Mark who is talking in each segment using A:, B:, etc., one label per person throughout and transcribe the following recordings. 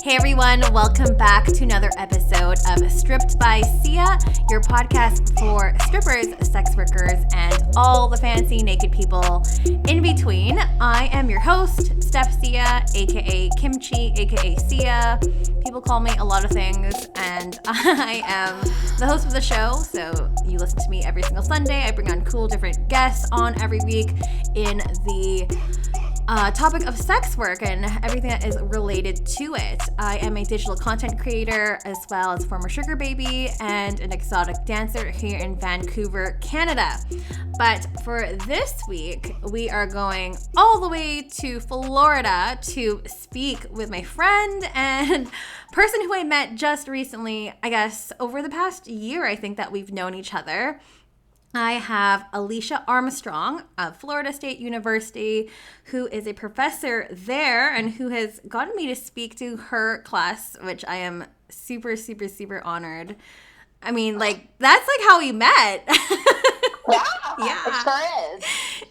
A: Hey everyone, welcome back to another episode of Stripped by Sia, your podcast for strippers, sex workers, and all the fancy naked people in between. I am your host, Steph Sia, aka Kimchi, aka Sia. People call me a lot of things, and I am the host of the show, so you listen to me every single Sunday. I bring on cool different guests on every week in the topic of sex work and everything that is related to it. I am a digital content creator as well as former sugar baby and an exotic dancer here in Vancouver, Canada. But for this week, we are going all the way to Florida to speak with my friend and person who I met just recently, I guess over the past year, I think that we've known each other. I have Alicia Armstrong of Florida State University, who is a professor there and who has gotten me to speak to her class, which I am super, super, super honored. I mean, that's how we met.
B: Yeah, it sure is.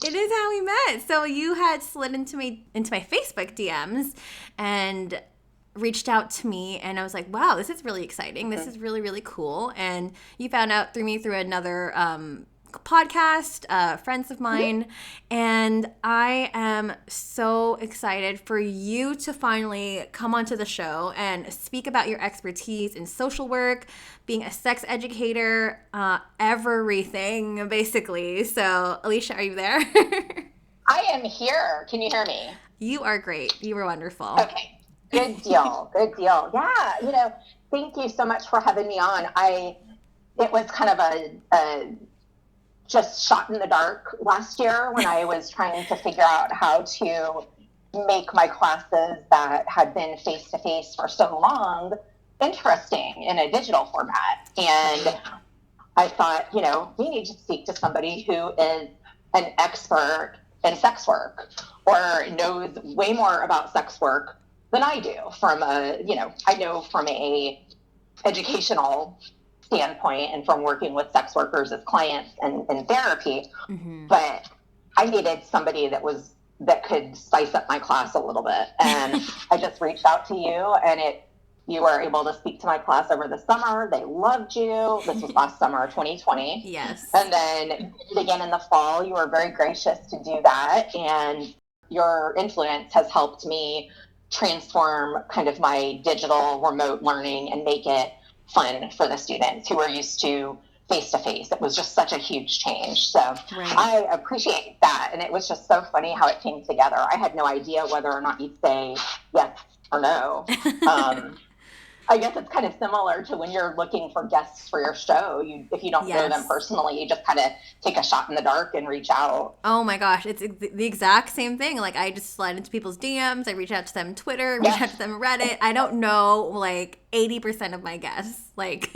A: It is how we met. So you had slid into my Facebook DMs and reached out to me, and I was like, wow, this is really exciting. This is really, really cool. And you found out through another podcast, friends of mine, and I am so excited for you to finally come onto the show and speak about your expertise in social work, being a sex educator, everything basically. So Alicia, are you there?
B: I am here. Can you hear me?
A: You are great. You were wonderful.
B: Okay. Good deal. Good deal. Yeah. Thank you so much for having me on. It was kind of a just shot in the dark last year when I was trying to figure out how to make my classes that had been face-to-face for so long interesting in a digital format. And I thought, we need to speak to somebody who is an expert in sex work or knows way more about sex work than I do I know from a educational standpoint and from working with sex workers as clients and in therapy, but I needed somebody that could spice up my class a little bit. And I just reached out to you, and you were able to speak to my class over the summer. They loved you. This was last summer, 2020.
A: Yes.
B: And then again in the fall, you were very gracious to do that. And your influence has helped me transform kind of my digital remote learning and make it fun for the students who are used to face-to-face. It was just such a huge change. So right. I appreciate that. And it was just so funny how it came together. I had no idea whether or not you'd say yes or no. I guess it's kind of similar to when you're looking for guests for your show. If you don't know them personally, you just kind of take a shot in the dark and reach out.
A: Oh my gosh, it's the exact same thing. I just slide into people's DMs. I reach out to them Twitter, reach out to them Reddit. I don't know 80% of my guests. But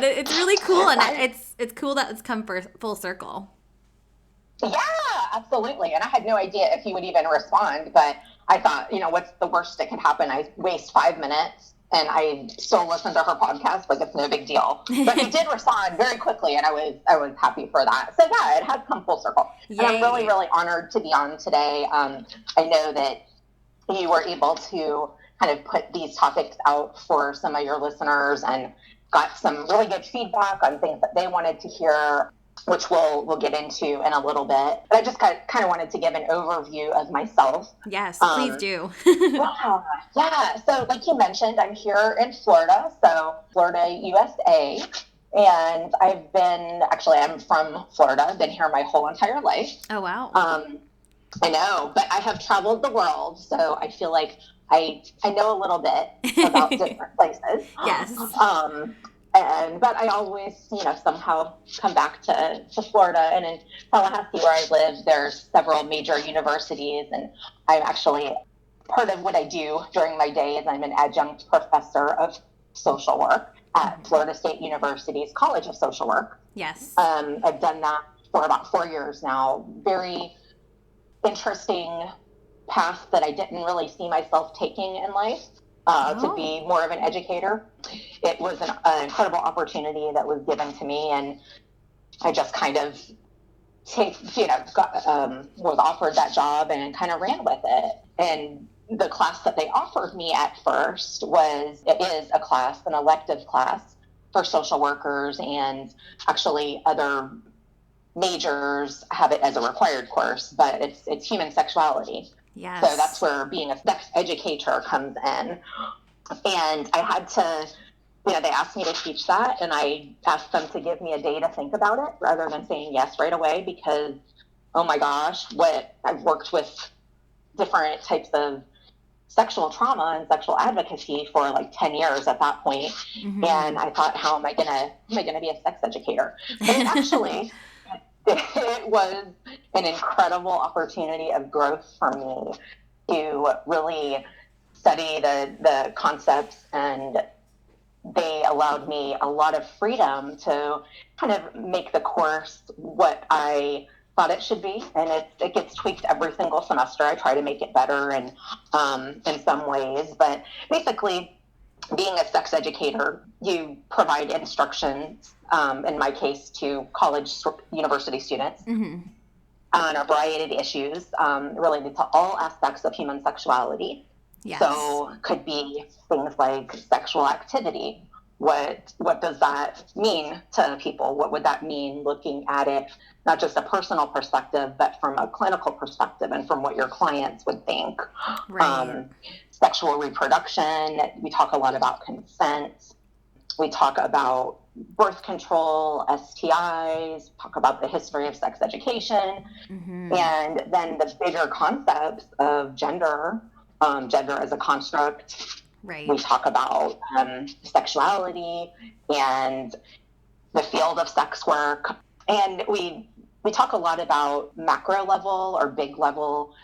A: it's really cool, and it's cool that it's come full circle.
B: Yeah, absolutely. And I had no idea if you would even respond, but I thought, what's the worst that could happen? I waste 5 minutes and I still listen to her podcast. It's no big deal. But you did respond very quickly, and I was happy for that. So yeah, it has come full circle. Yay. And I'm really, really honored to be on today. I know that you were able to kind of put these topics out for some of your listeners and got some really good feedback on things that they wanted to hear, which we'll get into in a little bit. But I just kind of wanted to give an overview of myself.
A: Yes, please do.
B: Yeah. So like you mentioned, I'm here in Florida, so Florida, USA. And I'm from Florida. I've been here my whole entire life.
A: Oh, wow.
B: I know, but I have traveled the world, so I feel like I know a little bit about different places.
A: Yes.
B: But I always, somehow come back to Florida. And in Tallahassee, where I live, there's several major universities. And I'm actually, part of what I do during my day is I'm an adjunct professor of social work at Florida State University's College of Social Work.
A: Yes.
B: I've done that for about 4 years now. Very interesting path that I didn't really see myself taking in life. To be more of an educator. It was an incredible opportunity that was given to me, and I just kind of was offered that job and kind of ran with it. And the class that they offered me at first is a class, an elective class for social workers, and actually other majors have it as a required course, but it's human sexuality.
A: Yes.
B: So that's where being a sex educator comes in. And I had to, they asked me to teach that, and I asked them to give me a day to think about it rather than saying yes right away, because, oh my gosh, I've worked with different types of sexual trauma and sexual advocacy for like 10 years at that point. Mm-hmm. And I thought, how am I gonna be a sex educator? But actually, it was an incredible opportunity of growth for me to really study the concepts, and they allowed me a lot of freedom to kind of make the course what I thought it should be, and it gets tweaked every single semester. I try to make it better and in some ways, but basically being a sex educator, you provide instructions, in my case, to university students, mm-hmm. on a variety of issues related to all aspects of human sexuality. Yes. So could be things like sexual activity. What does that mean to people? What would that mean looking at it, not just a personal perspective, but from a clinical perspective and from what your clients would think? Right. Sexual reproduction. We talk a lot about consent. We talk about birth control, STIs, talk about the history of sex education, mm-hmm. and then the bigger concepts of gender as a construct. Right. We talk about sexuality and the field of sex work. And we talk a lot about macro level or big level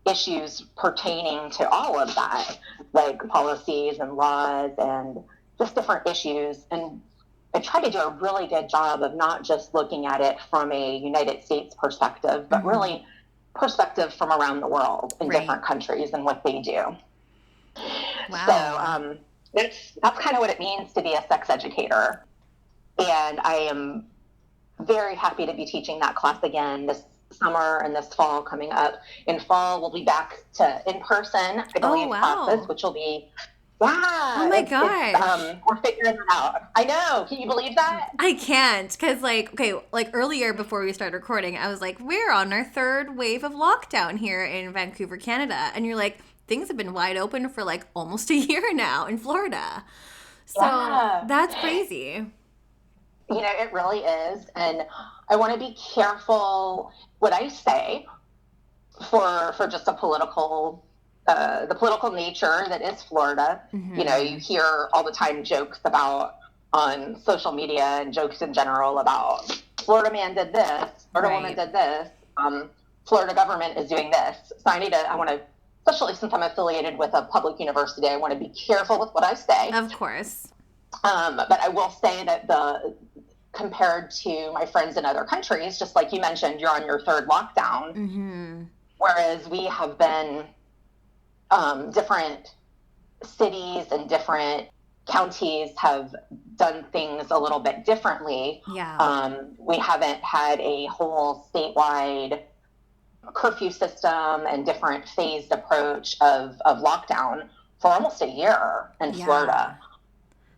B: issues pertaining to all of that, like policies and laws and just different issues. And I try to do a really good job of not just looking at it from a United States perspective, but mm-hmm. really perspective from around the world in right. different countries and what they do. Wow. So that's kind of what it means to be a sex educator. And I am very happy to be teaching that class again this summer and this fall coming up. In fall, we'll be back to in-person, I believe, classes, which will be, oh my God. We're figuring it out. I know. Can you believe that?
A: I can't. Because, earlier before we started recording, I was like, we're on our third wave of lockdown here in Vancouver, Canada. And you're like, things have been wide open for almost a year now in Florida. So that's crazy.
B: It really is. And I want to be careful what I say for just the political nature that is Florida. Mm-hmm. You hear all the time jokes on social media and jokes in general about Florida man did this, Florida woman did this, Florida government is doing this. So I want to, especially since I'm affiliated with a public university, I want to be careful with what I say.
A: Of course.
B: But I will say that compared to my friends in other countries, just like you mentioned, you're on your third lockdown, mm-hmm. whereas we have been different cities and different counties have done things a little bit differently. Yeah. We haven't had a whole statewide curfew system and different phased approach of lockdown for almost a year in Florida.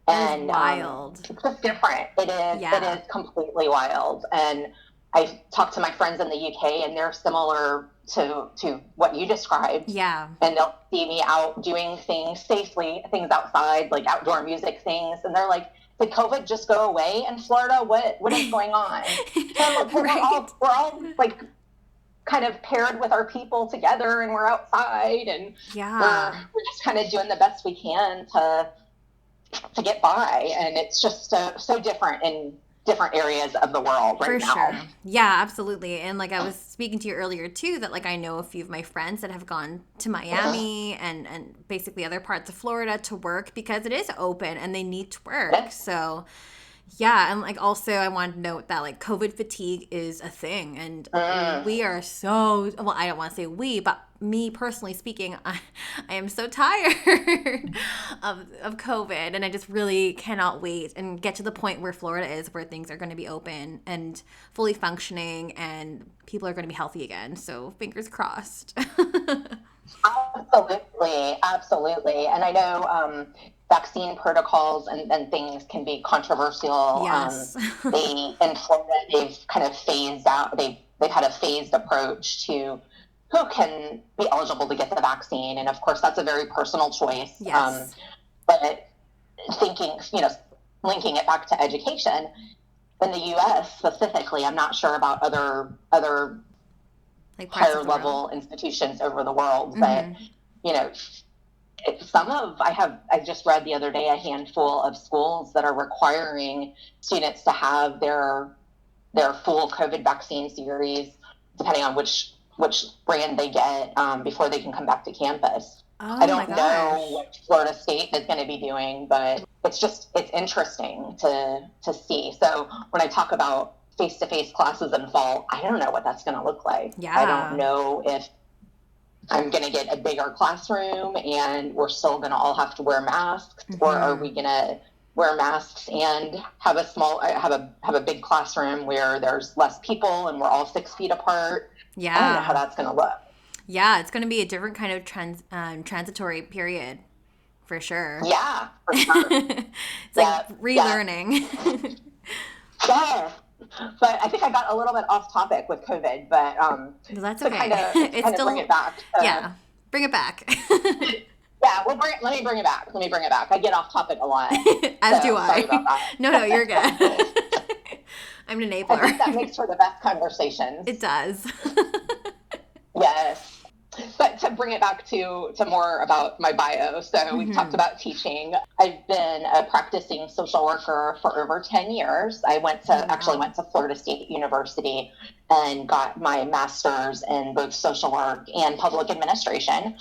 B: And wild. It's just different. It is. Yeah. It is completely wild. And I talked to my friends in the UK, and they're similar to what you described. Yeah. And they'll see me out doing things safely, things outside, like outdoor music things, and they're like, "Did COVID just go away in Florida? What is going on?" So we're all like kind of paired with our people together, and we're outside, and we're just kind of doing the best we can to get by. And it's just so different in different areas of the world right now. For sure.
A: Yeah, absolutely. And I was speaking to you earlier too, that I know a few of my friends that have gone to Miami and basically other parts of Florida to work because it is open and they need to work. Yeah. So yeah, and also I want to note that COVID fatigue is a thing, and we are so, well, I don't want to say we, but me personally speaking, I am so tired of COVID, and I just really cannot wait and get to the point where Florida is, where things are going to be open and fully functioning and people are going to be healthy again. So fingers crossed.
B: Absolutely, absolutely. And I know vaccine protocols and things can be controversial.
A: Yes.
B: They in Florida, they've kind of phased out. They've had a phased approach to who can be eligible to get the vaccine, and of course, that's a very personal choice.
A: Yes.
B: But thinking, linking it back to education in the U.S. specifically, I'm not sure about other
A: Like parts
B: higher
A: of the
B: level
A: world.
B: institutions over the world, but you know, I just read the other day a handful of schools that are requiring students to have their full COVID vaccine series, depending on which brand they get, before they can come back to campus. I
A: Oh my
B: don't know
A: gosh.
B: what Florida State is going to be doing, but it's interesting to see. So when I talk about face-to-face classes in fall, I don't know what that's going to look like. I don't
A: Yeah.
B: know if I'm going to get a bigger classroom and we're still going to all have to wear masks, or are we going to wear masks and have a big classroom where there's less people and we're all 6 feet apart? I don't know how
A: Yeah.
B: that's going to look.
A: Yeah, it's going to be a different kind of transitory period for sure.
B: Yeah, for sure.
A: It's
B: Yeah,
A: like
B: yeah,
A: relearning.
B: yeah. But I think I got a little bit off topic with COVID, but
A: No, that's
B: to kind
A: okay.
B: of
A: It's
B: bring
A: still,
B: it back.
A: yeah, bring it back.
B: Yeah, let me bring it back. Let me bring it back. I get off topic a lot,
A: As do
B: so sorry about
A: I.
B: that.
A: No, you're good. I'm an
B: I think that
A: enabler.
B: makes for the best conversations.
A: It does.
B: Yes. But to bring it back to more about my bio, so we've talked about teaching. I've been a practicing social worker for over 10 years. I actually went to Florida State University and got my master's in both social work and public administration.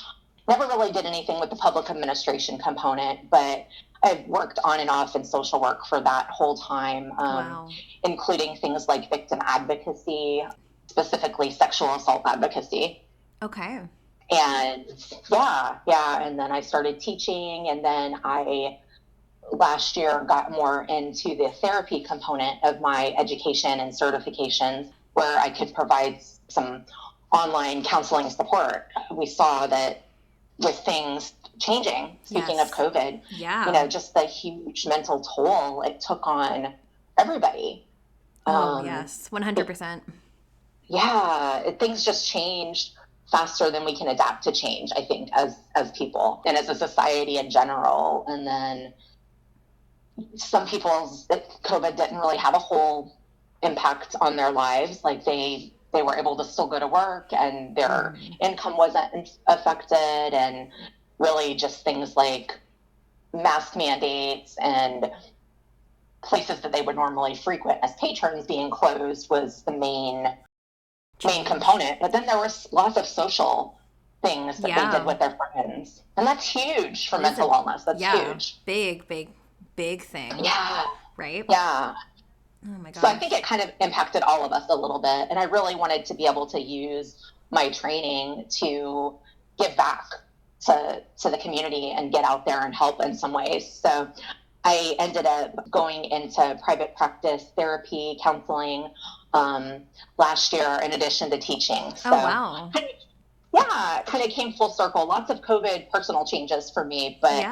B: Never really did anything with the public administration component, but I've worked on and off in social work for that whole time,
A: Wow.
B: including things like victim advocacy, specifically sexual assault advocacy.
A: Okay.
B: And yeah. And then I started teaching, and then I last year got more into the therapy component of my education and certifications, where I could provide some online counseling support. We saw that with things changing, speaking of COVID, just the huge mental toll it took on everybody.
A: Oh, yes. 100%.
B: Yeah, things just changed faster than we can adapt to change, I think, as people and as a society in general. And then some people's COVID didn't really have a whole impact on their lives. Like they were able to still go to work and their income wasn't affected, and really just things like mask mandates and places that they would normally frequent as patrons being closed was the main component. But then there was lots of social things that they did with their friends, and that's huge for mental wellness. That's huge.
A: Big thing.
B: Yeah.
A: Right?
B: Yeah.
A: Oh my gosh.
B: So I think it kind of impacted all of us a little bit, and I really wanted to be able to use my training to give back to the community and get out there and help in some ways. So I ended up going into private practice, therapy, counseling last year in addition to teaching. So,
A: oh, wow.
B: Yeah, kind of came full circle. Lots of COVID personal changes for me, but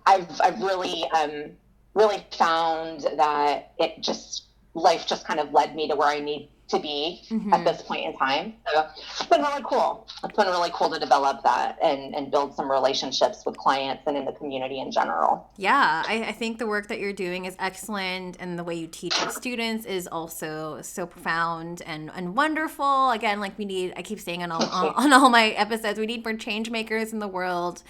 B: I've really found that life just kind of led me to where I need to be at this point in time. So it's been really cool. It's been really cool to develop that and build some relationships with clients and in the community in general.
A: Yeah, I think the work that you're doing is excellent, and the way you teach your students is also so profound and wonderful. Again, like I keep saying on all my episodes, we need more change makers in the world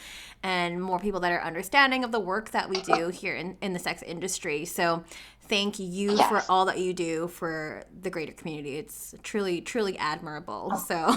A: and more people that are understanding of the work that we do here in the sex industry. So thank you for all that you do for the greater community. It's truly, truly admirable. So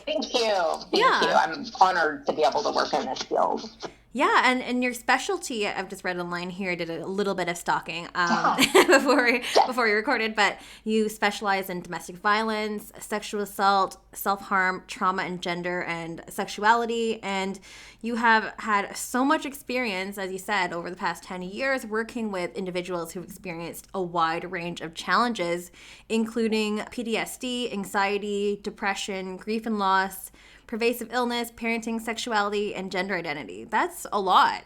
B: thank you. Thank you. I'm honored to be able to work in this field.
A: Yeah, and your specialty, I've just read online here, I did a little bit of stalking
B: Yeah.
A: before we recorded, but you specialize in domestic violence, sexual assault, self-harm, trauma and gender, and sexuality. And you have had so much experience, as you said, over the past 10 years working with individuals who've experienced a wide range of challenges, including PTSD, anxiety, depression, grief and loss, pervasive illness, parenting, sexuality, and gender identity. That's a lot.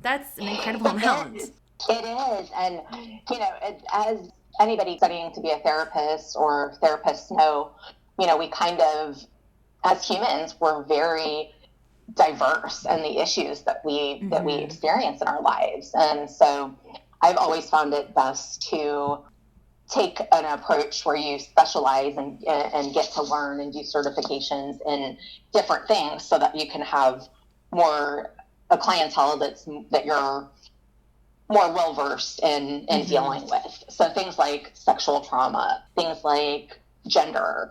A: That's an incredible amount.
B: It is. And, as anybody studying to be a therapist or therapists know, we kind of, as humans, we're very diverse in the issues that we experience in our lives. And so I've always found it best to take an approach where you specialize and get to learn and do certifications in different things so that you can have a clientele that you're more well-versed in dealing with. So things like sexual trauma, things like gender,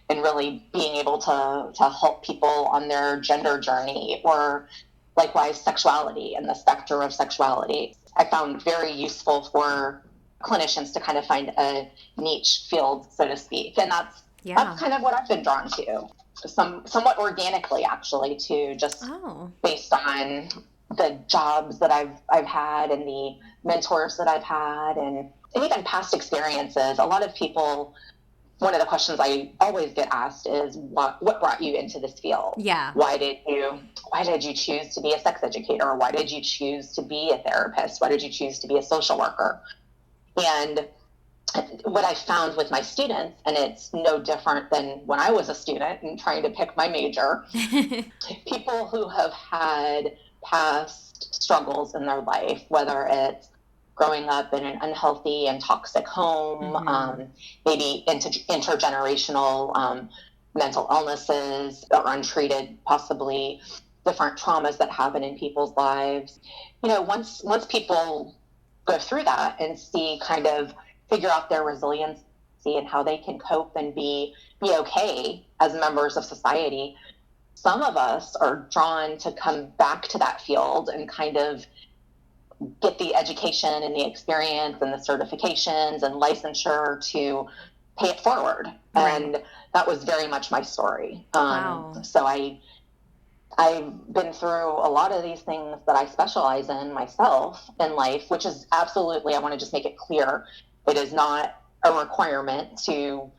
B: and really being able to help people on their gender journey, or likewise sexuality and the spectrum of sexuality. I found very useful for clinicians to kind of find a niche field, so to speak. And that's kind of what I've been drawn to, somewhat organically, actually, to just based on the jobs that I've had and the mentors that I've had and even past experiences. A lot of people, one of the questions I always get asked is, what brought you into this field?
A: Yeah.
B: Why did you choose to be a sex educator? Why did you choose to be a therapist? Why did you choose to be a social worker? And what I found with my students, and it's no different than when I was a student and trying to pick my major, people who have had past struggles in their life, whether it's growing up in an unhealthy and toxic home, maybe intergenerational mental illnesses or untreated, possibly different traumas that happen in people's lives. Once people go through that and figure out their resiliency and how they can cope and be okay as members of society, some of us are drawn to come back to that field and kind of get the education and the experience and the certifications and licensure to pay it forward. Right. And that was very much my story.
A: Wow.
B: So I've been through a lot of these things that I specialize in myself in life, which is absolutely, I want to just make it clear, it is not a requirement to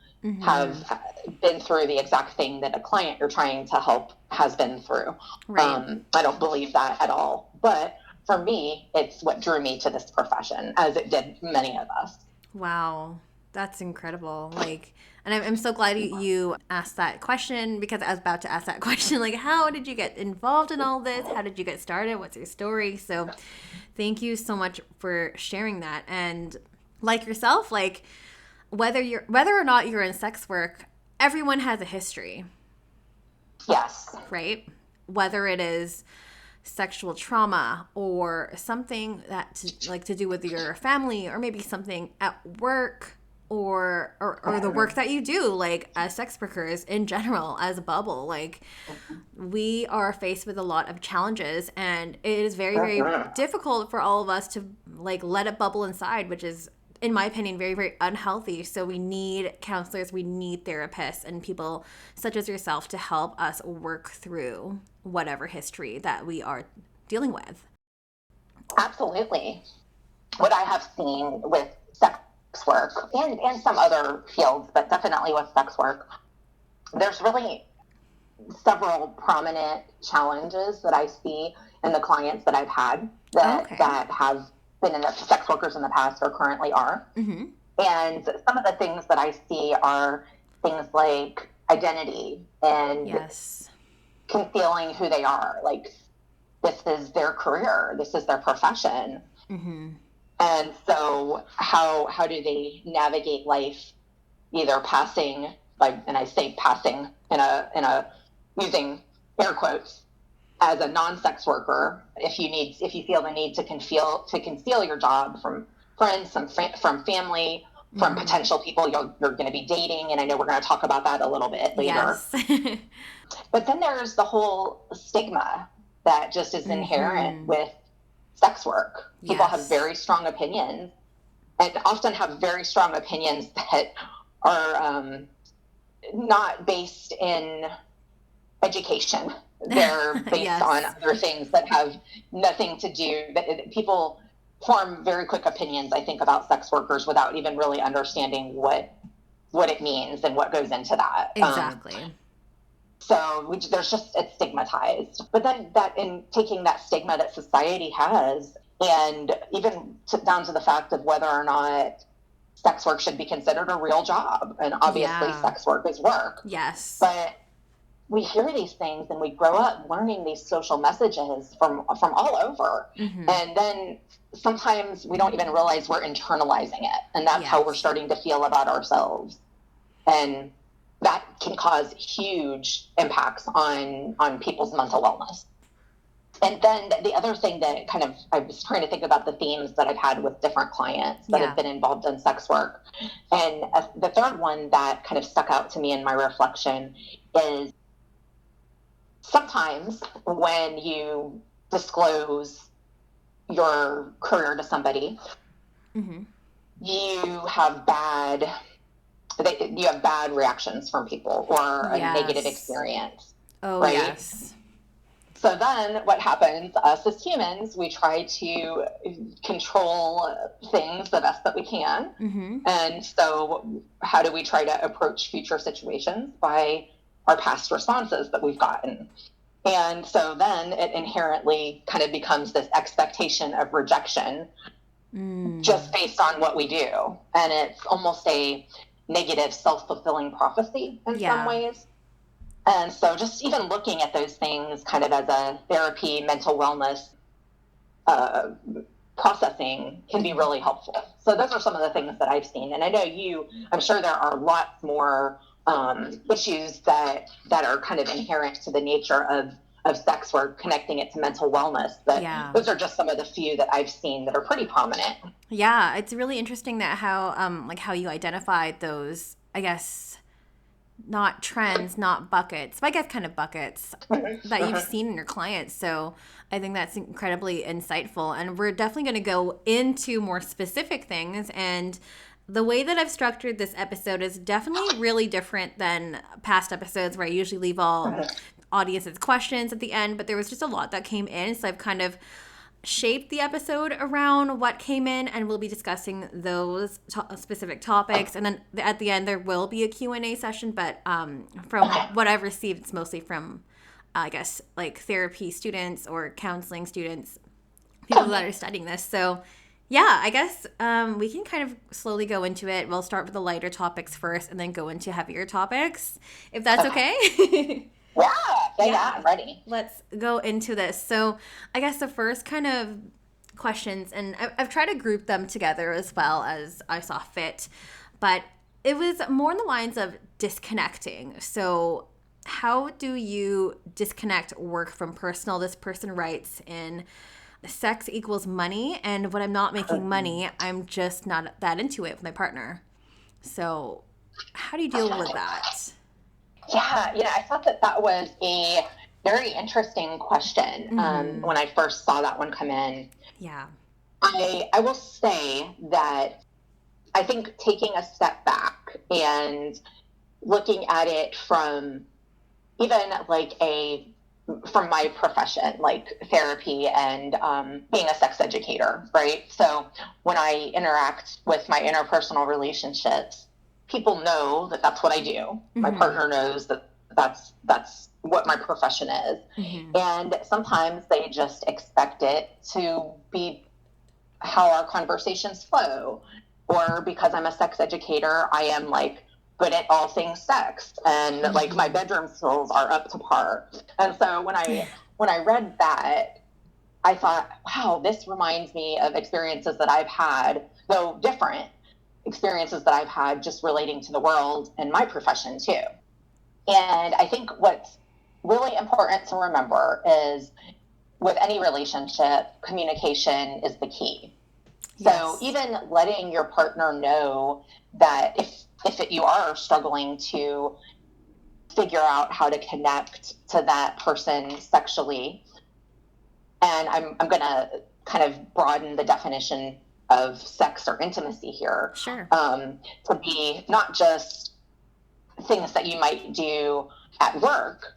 B: have been through the exact thing that a client you're trying to help has been through. Right. I don't believe that at all. But for me, it's what drew me to this profession, as it did many of us.
A: Wow. That's incredible. And I'm so glad you asked that question, because I was about to ask that question, how did you get involved in all this? How did you get started? What's your story? So thank you so much for sharing that. And like yourself, whether or not you're in sex work, everyone has a history.
B: Yes.
A: Right? Whether it is sexual trauma or something that to do with your family, or maybe something at work, or the work that you do, as sex workers in general, as a bubble. We are faced with a lot of challenges, and it is very, very difficult for all of us to let it bubble inside, which is, in my opinion, very, very unhealthy. So we need counselors, we need therapists, and people such as yourself to help us work through whatever history that we are dealing with.
B: Absolutely. What I have seen with sex work and some other fields, but definitely with sex work, there's really several prominent challenges that I see in the clients that I've had that have been in the sex workers in the past or currently are. Mm-hmm. And some of the things that I see are things like identity and concealing who they are. This is their career, this is their profession. Mm-hmm. And so how do they navigate life, either passing, and I say passing in a using air quotes, as a non-sex worker, if you feel the need to conceal your job from friends, from family, from potential people you're going to be dating, and I know we're going to talk about that a little bit later. Yes. But then there's the whole stigma that just is inherent with sex work. People have very strong opinions, and often have very strong opinions that are not based in education. They're based on other things that have nothing to do. People form very quick opinions, I think, about sex workers without even really understanding what it means and what goes into that.
A: Exactly.
B: It's stigmatized. But then that in taking that stigma that society has, and even down to the fact of whether or not sex work should be considered a real job. And obviously sex work is work.
A: Yes.
B: But we hear these things and we grow up learning these social messages from all over. And then sometimes we don't even realize we're internalizing it. And that's how we're starting to feel about ourselves. And that can cause huge impacts on people's mental wellness. And then the other thing that I was trying to think about the themes that I've had with different clients that have been involved in sex work. And the third one that kind of stuck out to me in my reflection is sometimes when you disclose your career to somebody, you have bad reactions from people or a negative experience.
A: Oh,
B: right?
A: yes.
B: So then what happens, us as humans, we try to control things the best that we can. And so how do we try to approach future situations? By our past responses that we've gotten. And so then it inherently kind of becomes this expectation of rejection just based on what we do. And it's almost a negative self-fulfilling prophecy in some ways. And so just even looking at those things kind of as a therapy, mental wellness processing can be really helpful. So those are some of the things that I've seen. And I know I'm sure there are lots more issues that are kind of inherent to the nature of sex work, connecting it to mental wellness. But those are just some of the few that I've seen that are pretty prominent.
A: Yeah, it's really interesting that how you identified those, I guess, not trends, not buckets, but I guess kind of buckets that you've seen in your clients. So I think that's incredibly insightful. And we're definitely going to go into more specific things. And the way that I've structured this episode is definitely really different than past episodes where I usually leave all audience's questions at the end. But there was just a lot that came in. So I've kind of shaped the episode around what came in, and we'll be discussing those specific topics. And then at the end, there will be a Q&A session, but from what I've received, it's mostly from, I guess, like therapy students or counseling students, people that are studying this. So yeah, I guess we can kind of slowly go into it. We'll start with the lighter topics first and then go into heavier topics, if that's okay.
B: Yeah, I'm ready.
A: Let's go into this. So I guess the first kind of questions, and I've tried to group them together as well as I saw fit, but it was more in the lines of disconnecting. So how do you disconnect work from personal? This person writes in, sex equals money, and when I'm not making money, I'm just not that into it with my partner. So how do you deal with that?
B: Yeah, I thought that was a very interesting question when I first saw that one come in.
A: Yeah.
B: I will say that I think taking a step back and looking at it from even from my profession, like therapy and being a sex educator, right? So when I interact with my interpersonal relationships, people know that that's what I do. My partner knows that that's what my profession is. And sometimes they just expect it to be how our conversations flow. Or because I'm a sex educator, I am good at all things sex, and my bedroom skills are up to par. And so when I read that, I thought, wow, this reminds me of experiences that I've had, though different experiences that I've had just relating to the world and my profession too. And I think what's really important to remember is with any relationship, communication is the key. Yes. So even letting your partner know that if you are struggling to figure out how to connect to that person sexually, and I'm going to kind of broaden the definition of sex or intimacy here.
A: Sure.
B: To be not just things that you might do at work,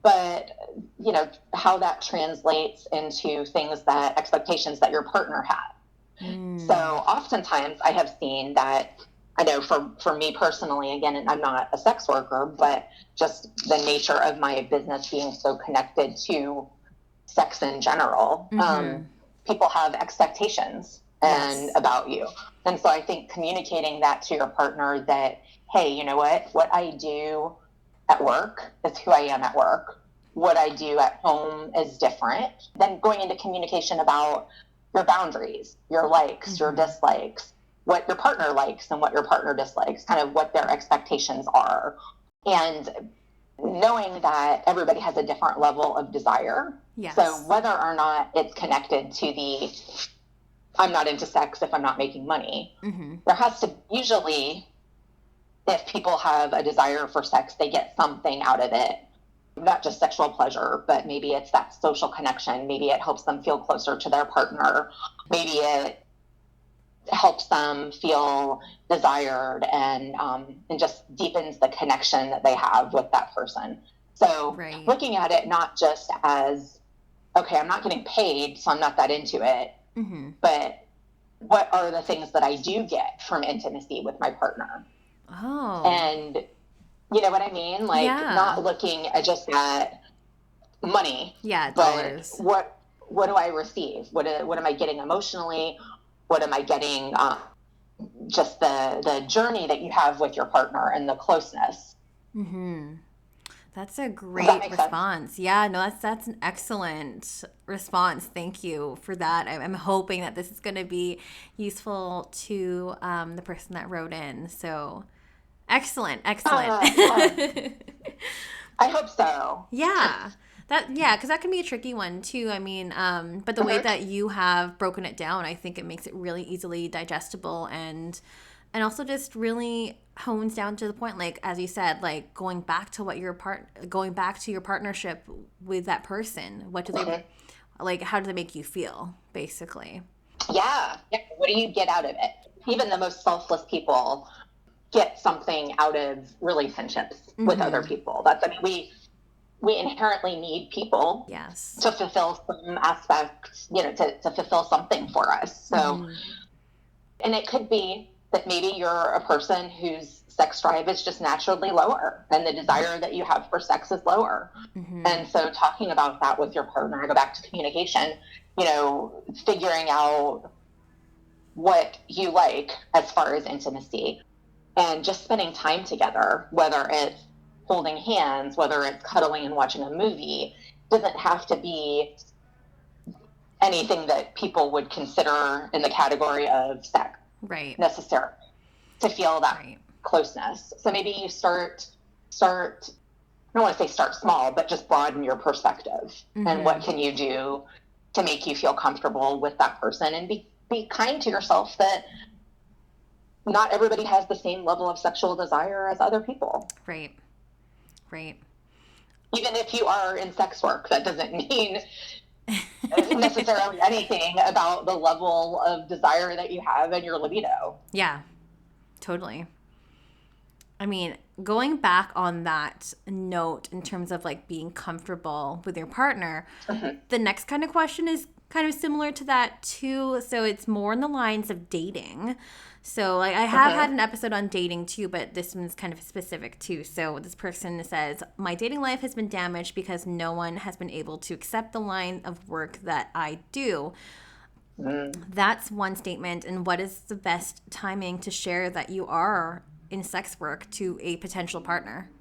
B: but, you know, how that translates into expectations that your partner has. So oftentimes I have seen that, I know for me personally, again, and I'm not a sex worker, but just the nature of my business being so connected to sex in general, people have expectations about you. And so I think communicating that to your partner that, hey, you know what I do at work is who I am at work. What I do at home is different. Then going into communication about your boundaries, your likes, your dislikes, what your partner likes and what your partner dislikes, kind of what their expectations are. And knowing that everybody has a different level of desire.
A: Yes.
B: So whether or not it's connected to I'm not into sex if I'm not making money, there has to usually, if people have a desire for sex, they get something out of it. Not just sexual pleasure, but maybe it's that social connection. Maybe it helps them feel closer to their partner. Maybe it helps them feel desired and just deepens the connection that they have with that person. So looking at it not just as, okay, I'm not getting paid, so I'm not that into it, but what are the things that I do get from intimacy with my partner?
A: Oh.
B: And you know what I mean? Like not looking at money.
A: Yeah, dollars.
B: But what do I receive? What am I getting emotionally? What am I getting? Just the journey that you have with your partner and the closeness.
A: That's a great response. Sense? Yeah, no, that's an excellent response. Thank you for that. I'm hoping that this is going to be useful to the person that wrote in. So excellent.
B: I hope so.
A: Yeah. Because that can be a tricky one too. I mean, but the way that you have broken it down, I think it makes it really easily digestible and also just really hones down to the point, like as you said, like going back to your partnership with that person. What do they like? How do they make you feel, basically?
B: Yeah. What do you get out of it? Even the most selfless people get something out of relationships with other people. We inherently need people to fulfill some aspects, to fulfill something for us. So, and it could be that maybe you're a person whose sex drive is just naturally lower and the desire that you have for sex is lower. And so talking about that with your partner, I go back to communication, figuring out what you like as far as intimacy and just spending time together, whether it's holding hands, whether it's cuddling and watching a movie, doesn't have to be anything that people would consider in the category of sex necessarily to feel that closeness. So maybe you start, I don't want to say start small, but just broaden your perspective and what can you do to make you feel comfortable with that person and be kind to yourself that not everybody has the same level of sexual desire as other people.
A: Right.
B: Even if you are in sex work, that doesn't mean necessarily anything about the level of desire that you have and your libido.
A: Yeah, totally. I mean, going back on that note in terms of like being comfortable with your partner, the next kind of question is kind of similar to that too. So it's more in the lines of dating. So like I have had an episode on dating too, but this one's kind of specific too. So this person says, my dating life has been damaged because no one has been able to accept the line of work that I do. That's one statement. And what is the best timing to share that you are in sex work to a potential partner?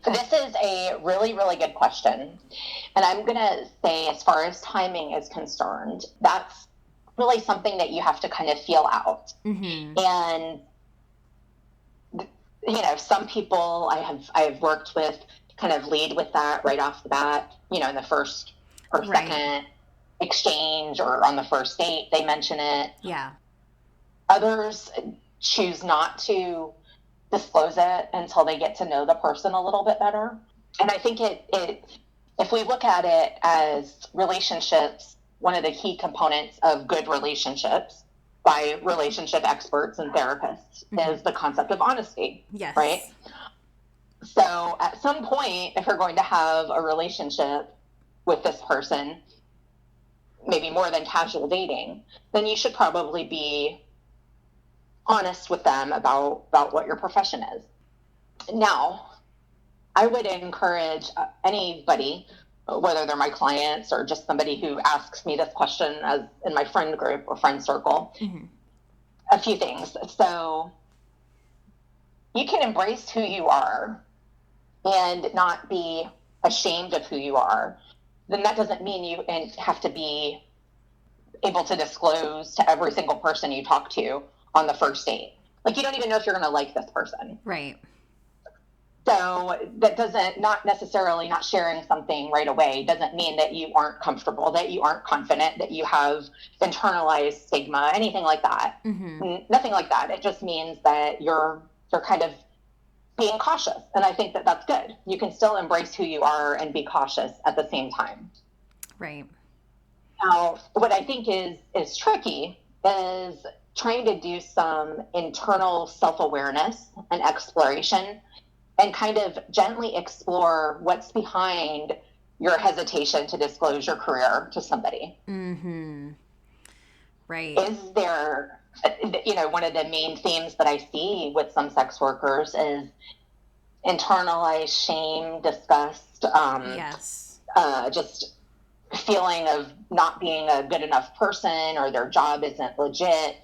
B: This is a really, really good question. And I'm going to say, as far as timing is concerned, that's really something that you have to kind of feel out. And, some people I have worked with kind of lead with that right off the bat, in the first or second exchange or on the first date, they mention it.
A: Yeah.
B: Others choose not to disclose it until they get to know the person a little bit better. And I think it if we look at it as relationships, one of the key components of good relationships by relationship experts and therapists is the concept of honesty.
A: Yes.
B: Right? So at some point, if you're going to have a relationship with this person, maybe more than casual dating, then you should probably be honest with them about what your profession is. Now, I would encourage anybody, whether they're my clients or just somebody who asks me this question as in my friend group or friend circle, a few things. So you can embrace who you are and not be ashamed of who you are. Then that doesn't mean you have to be able to disclose to every single person you talk to on the first date. Like, you don't even know if you're going to like this person.
A: Right.
B: So that doesn't, not necessarily not sharing something right away doesn't mean that you aren't comfortable, that you aren't confident, that you have internalized stigma, anything like that. Nothing like that. It just means that you're kind of being cautious. And I think that that's good. You can still embrace who you are and be cautious at the same time.
A: Right.
B: Now, what I think is tricky is trying to do some internal self-awareness and exploration and kind of gently explore what's behind your hesitation to disclose your career to somebody.
A: Right.
B: Is there, one of the main themes that I see with some sex workers is internalized shame, disgust,
A: yes.
B: Just feeling of not being a good enough person or their job isn't legit.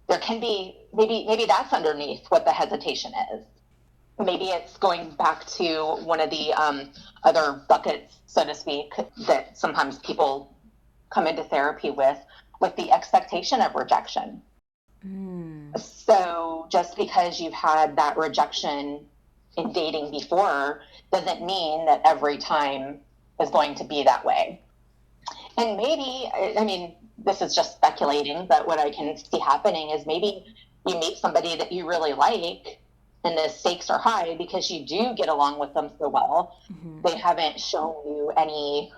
B: There can be, maybe that's underneath what the hesitation is. Maybe it's going back to one of the other buckets, so to speak, that sometimes people come into therapy with the expectation of rejection. So just because you've had that rejection in dating before doesn't mean that every time is going to be that way. And maybe, I mean, this is just speculating, but what I can see happening is maybe you meet somebody that you really like and the stakes are high because you do get along with them so well. They haven't shown you any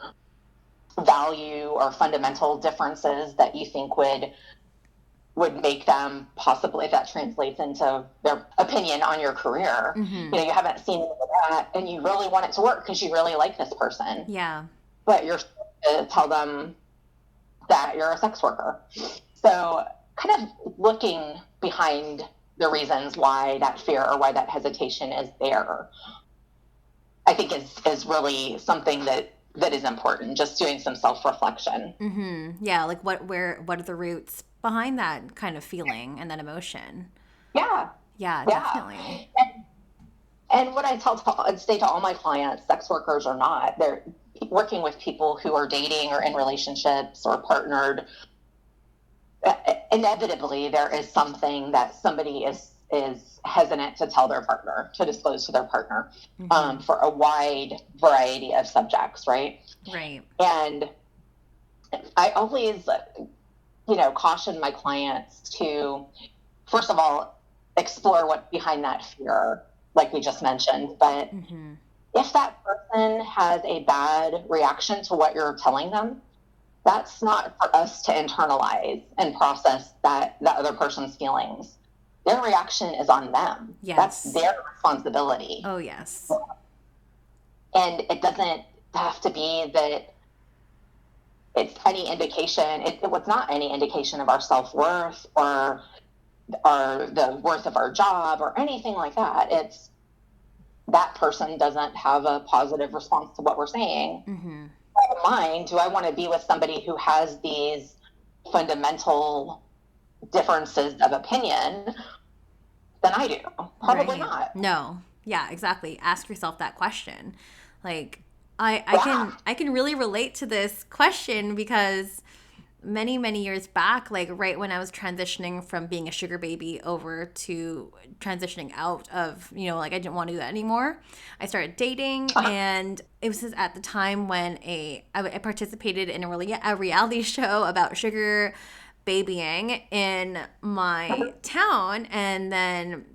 B: value or fundamental differences that you think would make them possibly, if that translates into their opinion on your career, you haven't seen any of that and you really want it to work because you really like this person.
A: Yeah.
B: But you're to tell them that you're a sex worker. So kind of looking behind the reasons why that fear or why that hesitation is there, I think is really something that is important, just doing some self-reflection.
A: Yeah, like what are the roots behind that kind of feeling and that emotion?
B: Yeah,
A: definitely.
B: And what I'd say to all my clients, sex workers or not, they're working with people who are dating or in relationships or partnered. Inevitably, there is something that somebody is hesitant to tell their partner, to disclose to their partner, for a wide variety of subjects, right?
A: Right.
B: And I always, caution my clients to, first of all, explore what's behind that fear, like we just mentioned. But if that person has a bad reaction to what you're telling them, that's not for us to internalize and process that other person's feelings. Their reaction is on them.
A: Yes.
B: That's their responsibility.
A: Oh, yes.
B: And it doesn't have to be that it's any indication. It was not any indication of our self-worth or the worth of our job or anything like that. It's that person doesn't have a positive response to what we're saying. Mind, do I want to be with somebody who has these fundamental differences of opinion than I do? Probably not.
A: No. Yeah, exactly. Ask yourself that question. Like, I can really relate to this question because many years back, like right when I was transitioning from being a sugar baby over to transitioning out of, like I didn't want to do that anymore. I started dating, and it was at the time when I participated in a reality show about sugar babying in my town, and then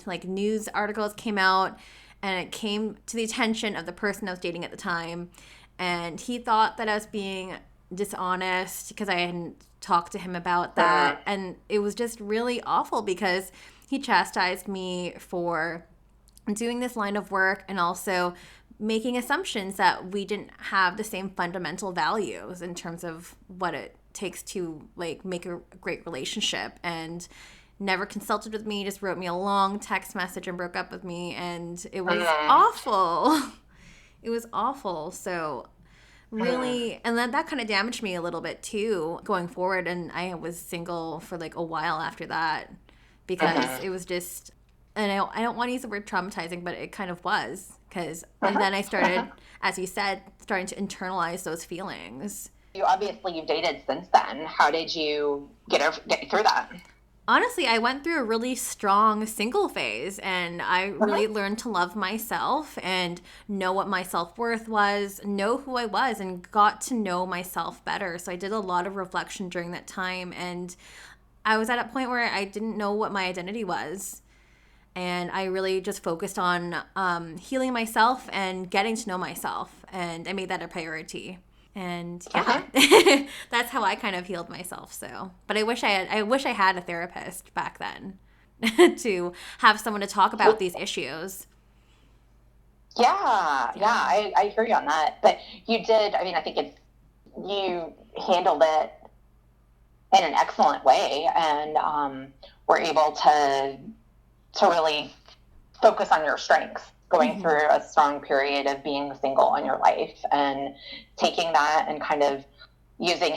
A: like news articles came out and it came to the attention of the person I was dating at the time, and he thought that I was being dishonest because I hadn't talked to him about that. And it was just really awful because he chastised me for doing this line of work and also making assumptions that we didn't have the same fundamental values in terms of what it takes to like make a great relationship, and never consulted with me, just wrote me a long text message and broke up with me, and it was awful. It was awful. So really, and that kind of damaged me a little bit too going forward, and I was single for like a while after that because it was just, and I don't want to use the word traumatizing, but it kind of was, because and then I started, as you said, starting to internalize those feelings.
B: You've dated since then. How did you get through that?
A: Honestly, I went through a really strong single phase, and I really learned to love myself and know what my self-worth was, know who I was, and got to know myself better. So I did a lot of reflection during that time, and I was at a point where I didn't know what my identity was. And I really just focused on healing myself and getting to know myself, and I made that a priority. And yeah, that's how I kind of healed myself. So, but I wish I had a therapist back then to have someone to talk about these issues.
B: Yeah, I hear you on that. But you did. I mean, I think you handled it in an excellent way, and were able to really focus on your strengths, going through a strong period of being single in your life, and taking that and kind of using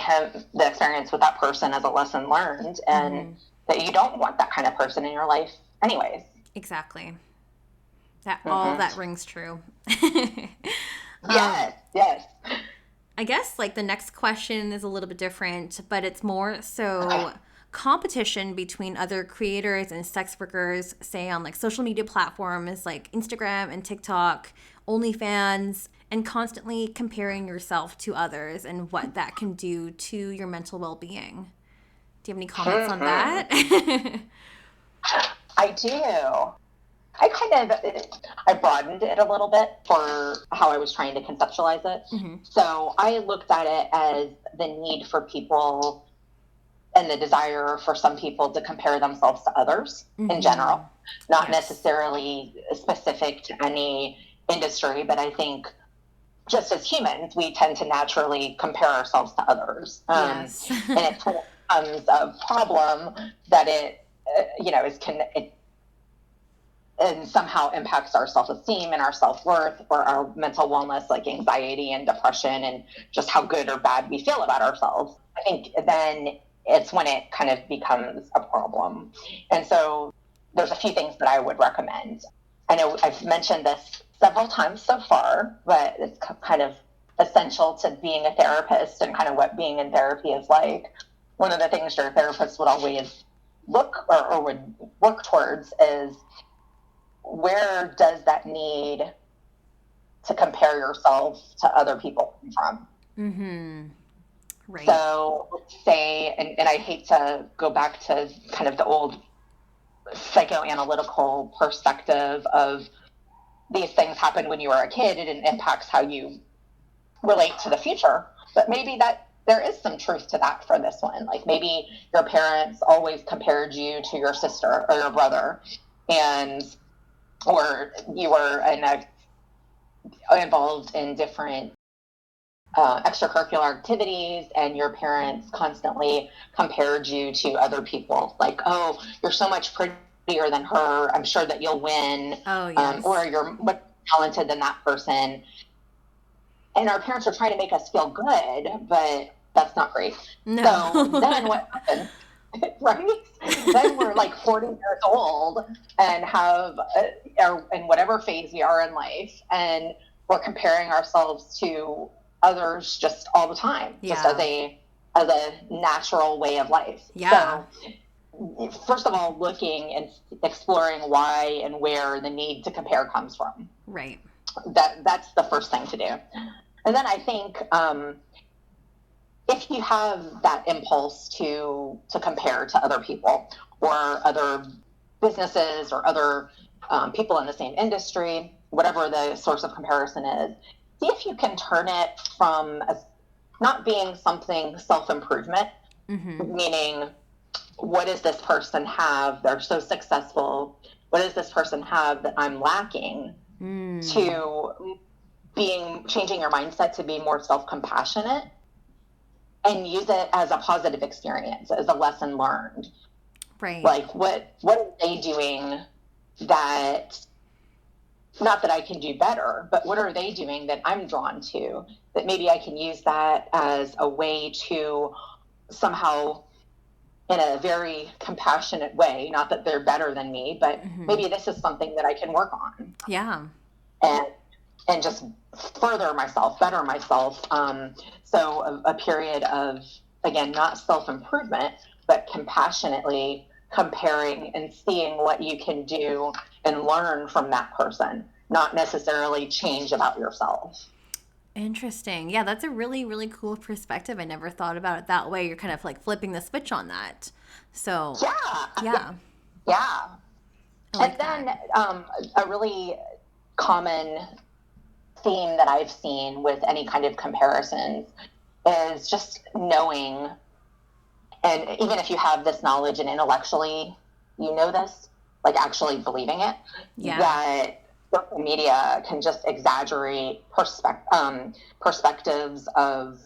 B: the experience with that person as a lesson learned, and that you don't want that kind of person in your life anyways.
A: Exactly. All that rings true.
B: Yes.
A: I guess like the next question is a little bit different, but it's more so competition between other creators and sex workers, say on like social media platforms like Instagram and TikTok, OnlyFans, and constantly comparing yourself to others and what that can do to your mental well-being. Do you have any comments on that?
B: I do. I broadened it a little bit for how I was trying to conceptualize it. So I looked at it as the need for people and the desire for some people to compare themselves to others in general, not necessarily specific to any industry, but I think just as humans, we tend to naturally compare ourselves to others. And it becomes a problem that it and somehow impacts our self-esteem and our self-worth, or our mental wellness, like anxiety and depression, and just how good or bad we feel about ourselves. I think then it's when it kind of becomes a problem. And so there's a few things that I would recommend. I know I've mentioned this several times so far, but it's kind of essential to being a therapist and kind of what being in therapy is like. One of the things your therapist would always look or would work towards is, where does that need to compare yourself to other people come from?
A: Right.
B: So let's say, and I hate to go back to kind of the old psychoanalytical perspective of these things happened when you were a kid, and it impacts how you relate to the future. But maybe that there is some truth to that for this one. Like maybe your parents always compared you to your sister or your brother, or you were involved in different extracurricular activities, and your parents constantly compared you to other people. Like, oh, you're so much prettier than her, I'm sure that you'll win. Or you're much more talented than that person. And our parents are trying to make us feel good, but that's not great. No. So then what happens? Right? Then we're like 40 years old and have in whatever phase we are in life, and we're comparing ourselves to others just all the time, just as a natural way of life. So first of all, looking and exploring why and where the need to compare comes from.
A: Right.
B: That's the first thing to do. And then I think if you have that impulse to compare to other people or other businesses or other people in the same industry, whatever the source of comparison is, see if you can turn it from not being something self-improvement, meaning, what does this person have? They're so successful. What does this person have that I'm lacking? To changing your mindset to be more self-compassionate and use it as a positive experience, as a lesson learned.
A: Right.
B: Like, what are they doing that, not that I can do better, but what are they doing that I'm drawn to, that maybe I can use that as a way to somehow, in a very compassionate way, not that they're better than me, but maybe this is something that I can work on.
A: Yeah.
B: And just better myself. So a period of, again, not self-improvement, but compassionately comparing and seeing what you can do and learn from that person, not necessarily change about yourself.
A: Interesting. Yeah, that's a really, really cool perspective. I never thought about it that way. You're kind of like flipping the switch on that. So, yeah.
B: And then a really common theme that I've seen with any kind of comparisons is just knowing, and even if you have this knowledge and intellectually you know this, like actually believing it, that social media can just exaggerate perspectives of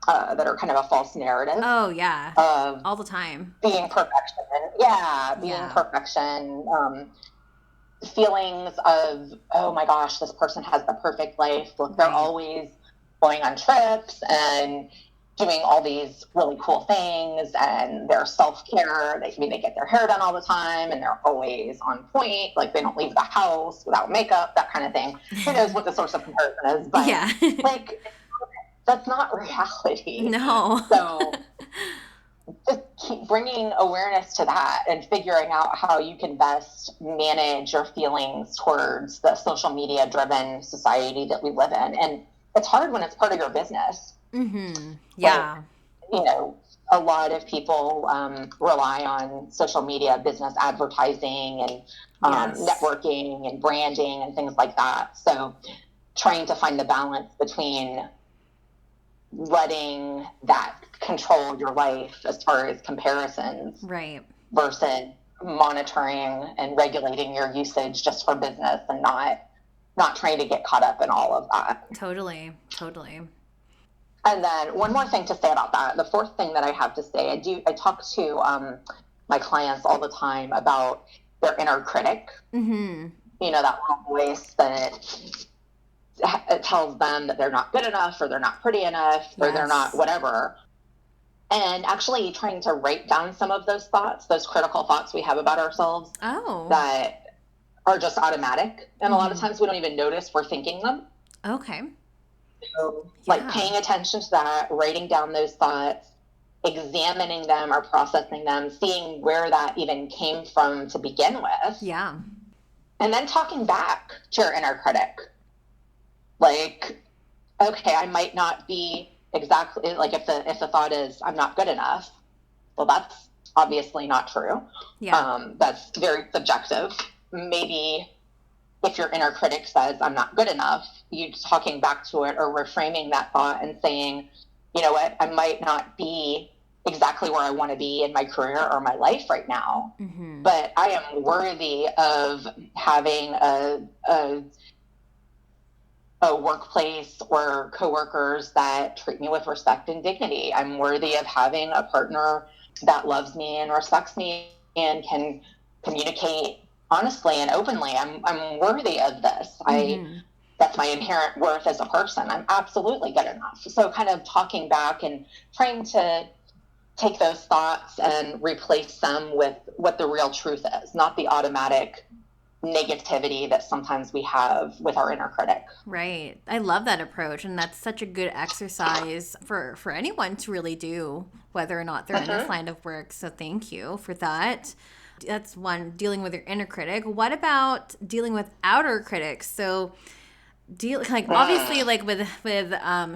B: that are kind of a false narrative.
A: Oh, yeah.
B: Of
A: all the time.
B: Being perfection. Perfection. Feelings of, oh my gosh, this person has the perfect life. Look, they're always going on trips and doing all these really cool things, and their self-care. They get their hair done all the time, and they're always on point. Like, they don't leave the house without makeup, that kind of thing. Who knows what the source of comparison is? But like, that's not reality.
A: No.
B: So just keep bringing awareness to that and figuring out how you can best manage your feelings towards the social media driven society that we live in. And it's hard when it's part of your business.
A: Yeah.
B: Like, a lot of people rely on social media business advertising and networking and branding and things like that. So trying to find the balance between letting that control your life as far as comparisons, versus monitoring and regulating your usage just for business and not trying to get caught up in all of that.
A: Totally.
B: And then one more thing to say about that. The fourth thing that I have to say, I talk to my clients all the time about their inner critic. That little voice that it tells them that they're not good enough, or they're not pretty enough, or they're not whatever. And actually trying to write down some of those thoughts, those critical thoughts we have about ourselves that are just automatic. And a lot of times we don't even notice we're thinking them.
A: Okay.
B: So paying attention to that, writing down those thoughts, examining them or processing them, seeing where that even came from to begin with.
A: Yeah.
B: And then talking back to your inner critic. Like, okay, I might not be exactly, like, if the thought is I'm not good enough, well, that's obviously not true. That's very subjective. Maybe if your inner critic says I'm not good enough, you talking back to it or reframing that thought and saying, you know what, I might not be exactly where I want to be in my career or my life right now, but I am worthy of having a workplace or coworkers that treat me with respect and dignity. I'm worthy of having a partner that loves me and respects me and can communicate honestly and openly. I'm worthy of this. That's my inherent worth as a person. I'm absolutely good enough. So kind of talking back and trying to take those thoughts and replace them with what the real truth is, not the automatic negativity that sometimes we have with our inner critic.
A: Right. I love that approach, and that's such a good exercise for anyone to really do, whether or not they're in this line of work. So thank you for that. That's one, dealing with your inner critic. What about dealing with outer critics? So obviously, like with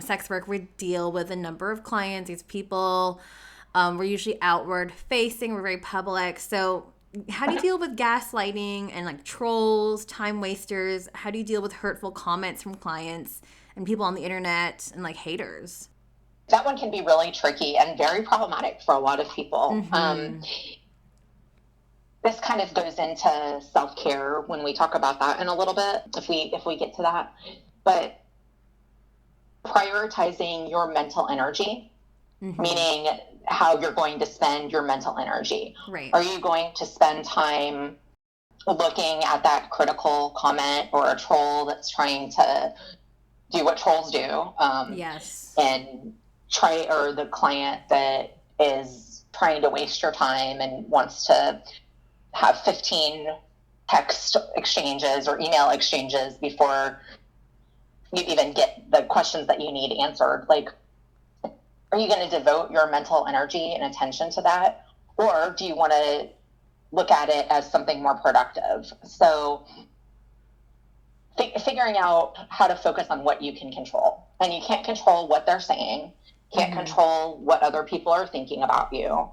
A: sex work, we deal with a number of clients, these people. We're usually outward facing, we're very public. So how do you deal with gaslighting and like trolls, time wasters? How do you deal with hurtful comments from clients and people on the internet and like haters?
B: That one can be really tricky and very problematic for a lot of people. This kind of goes into self-care when we talk about that in a little bit, if we get to that. But prioritizing your mental energy, meaning how you're going to spend your mental energy.
A: Right.
B: Are you going to spend time looking at that critical comment or a troll that's trying to do what trolls do?
A: Yes.
B: And or the client that is trying to waste your time and wants to have 15 text exchanges or email exchanges before you even get the questions that you need answered. Like, are you going to devote your mental energy and attention to that? Or do you want to look at it as something more productive? So figuring out how to focus on what you can control. And you can't control what they're saying. Can't control what other people are thinking about you.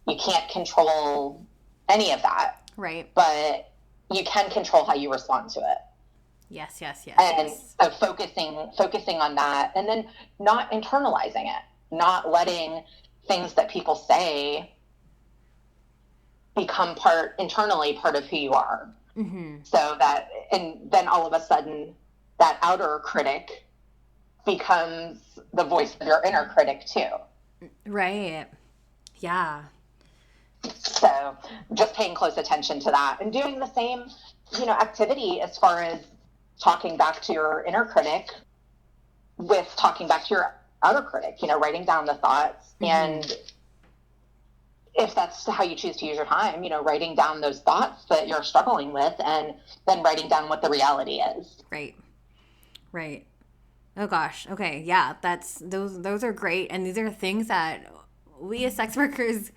B: You can't control any of that.
A: Right.
B: But you can control how you respond to it.
A: Yes.
B: And so focusing on that, and then not internalizing it, not letting things that people say become internally part of who you are. So that, and then all of a sudden that outer critic becomes the voice of your inner critic too.
A: Right. Yeah.
B: So just paying close attention to that and doing the same, activity as far as talking back to your inner critic with talking back to your outer critic, writing down the thoughts. And if that's how you choose to use your time, writing down those thoughts that you're struggling with and then writing down what the reality is.
A: Right. Oh gosh. Okay. Yeah. Those are great. And these are things that we as sex workers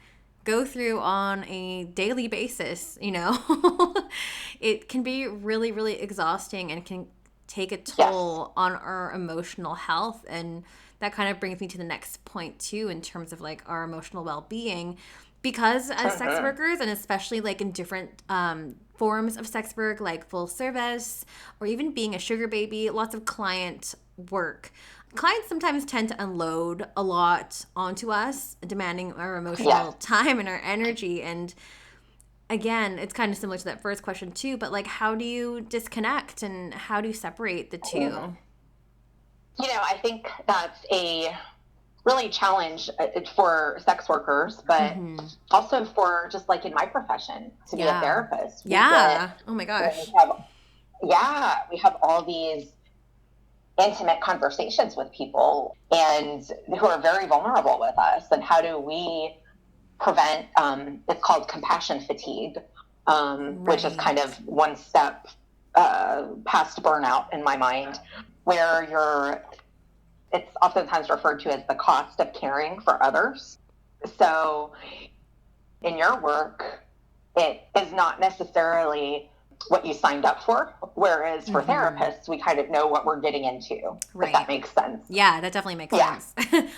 A: go through on a daily basis. It can be really, really exhausting and can take a toll on our emotional health. And that kind of brings me to the next point too, in terms of like our emotional well-being, because as sex workers, and especially like in different forms of sex work, like full service or even being a sugar baby, lots of client work. Clients sometimes tend to unload a lot onto us, demanding our emotional time and our energy. And again, it's kind of similar to that first question too, but like, how do you disconnect and how do you separate the two?
B: I think that's a really challenge for sex workers, but also for just like in my profession to be a therapist.
A: Oh my gosh.
B: We have all these intimate conversations with people and who are very vulnerable with us. And how do we prevent, it's called compassion fatigue, which is kind of one step past burnout in my mind, where it's oftentimes referred to as the cost of caring for others. So in your work, it is not necessarily what you signed up for, whereas for therapists, we kind of know what we're getting into, if that makes sense.
A: Yeah, that definitely makes sense.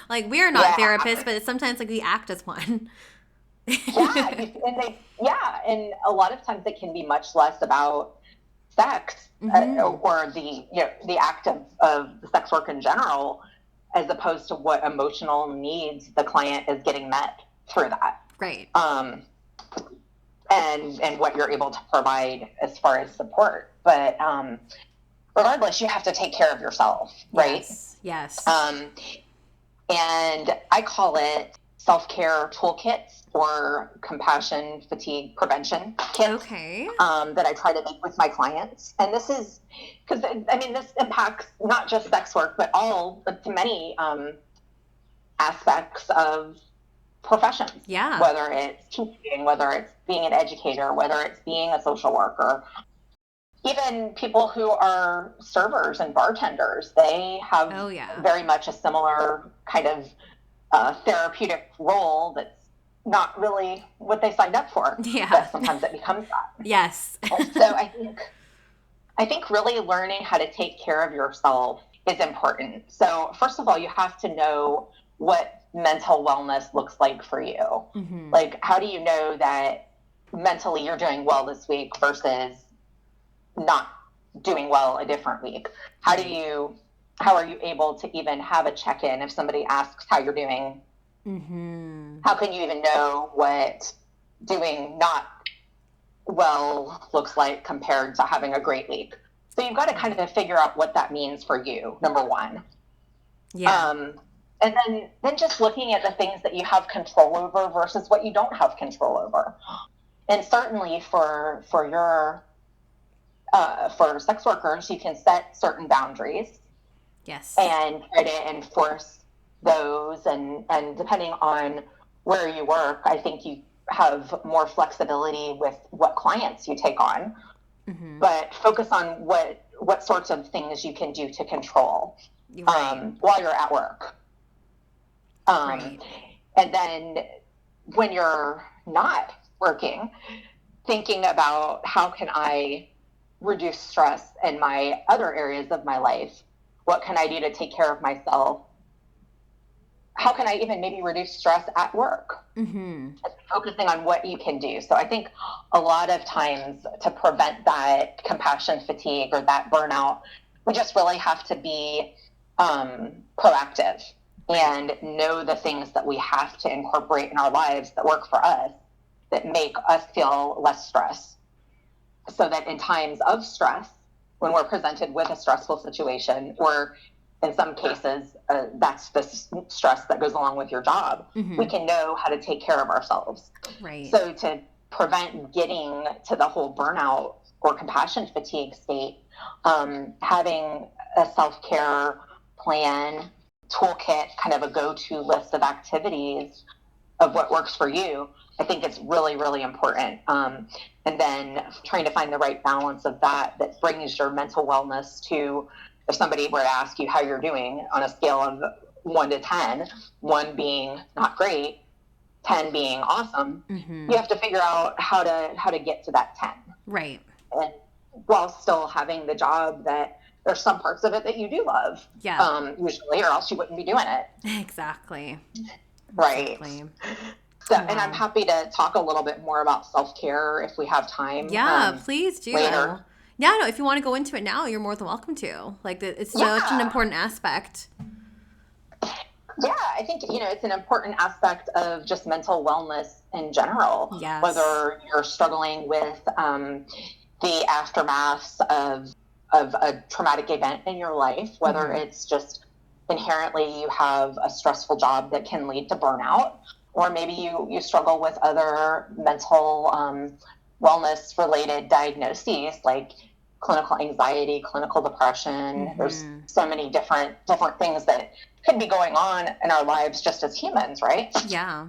A: Like, we're not therapists, but sometimes like we act as one.
B: And a lot of times it can be much less about sex or the act of sex work in general, as opposed to what emotional needs the client is getting met through that.
A: Right.
B: And what you're able to provide as far as support. But regardless, you have to take care of yourself, right?
A: Yes.
B: And I call it self-care toolkits or compassion fatigue prevention kits that I try to make with my clients. And this is because, this impacts not just sex work, but many aspects of professions.
A: Yeah.
B: Whether it's teaching, whether it's being an educator, whether it's being a social worker, even people who are servers and bartenders, they have very much a similar kind of therapeutic role that's not really what they signed up for.
A: Yeah.
B: But sometimes it becomes that.
A: Yes.
B: So I think really learning how to take care of yourself is important. So first of all, you have to know what mental wellness looks like for you. Like, how do you know that mentally you're doing well this week versus not doing well a different week. How are you able to even have a check-in if somebody asks how you're doing? Mm-hmm. How can you even know what doing not well looks like compared to having a great week? So you've got to kind of figure out what that means for you, number one.
A: Yeah.
B: And then just looking at the things that you have control over versus what you don't have control over. And certainly for sex workers, you can set certain boundaries.
A: Yes.
B: And try to enforce those. And depending on where you work, I think you have more flexibility with what clients you take on. Mm-hmm. But focus on what sorts of things you can do to control while you're at work. Right. And then when you're not working, thinking about how can I reduce stress in my other areas of my life? What can I do to take care of myself? How can I even maybe reduce stress at work? Mm-hmm. Focusing on what you can do. So I think a lot of times to prevent that compassion fatigue or that burnout, we just really have to be proactive and know the things that we have to incorporate in our lives that work for us, that make us feel less stressed. So that in times of stress, when we're presented with a stressful situation, or in some cases, that's the stress that goes along with your job, mm-hmm. we can know how to take care of ourselves.
A: Right.
B: So to prevent getting to the whole burnout or compassion fatigue state, having a self-care plan, toolkit, kind of a go-to list of activities of what works for you, I think it's really, really important. And then trying to find the right balance of that brings your mental wellness to, if somebody were to ask you how you're doing on a scale of 1 to 10, 1 being not great, 10 being awesome, mm-hmm. you have to figure out how to get to that 10.
A: Right.
B: And while still having the job that there's some parts of it that you do love.
A: Yeah.
B: Usually, or else you wouldn't be doing it.
A: Exactly.
B: Right.
A: Exactly.
B: So, wow. And I'm happy to talk a little bit more about self-care if we have time.
A: Yeah, please do.
B: Later.
A: Yeah, no, if you want to go into it now, you're more than welcome to. Like, it's such an important aspect.
B: Yeah, I think, it's an important aspect of just mental wellness in general.
A: Yes.
B: Whether you're struggling with the aftermaths of a traumatic event in your life, whether mm-hmm. it's just inherently you have a stressful job that can lead to burnout, or maybe you struggle with other mental wellness related diagnoses like clinical anxiety, clinical depression. Mm-hmm. There's so many different things that could be going on in our lives just as humans, right?
A: Yeah.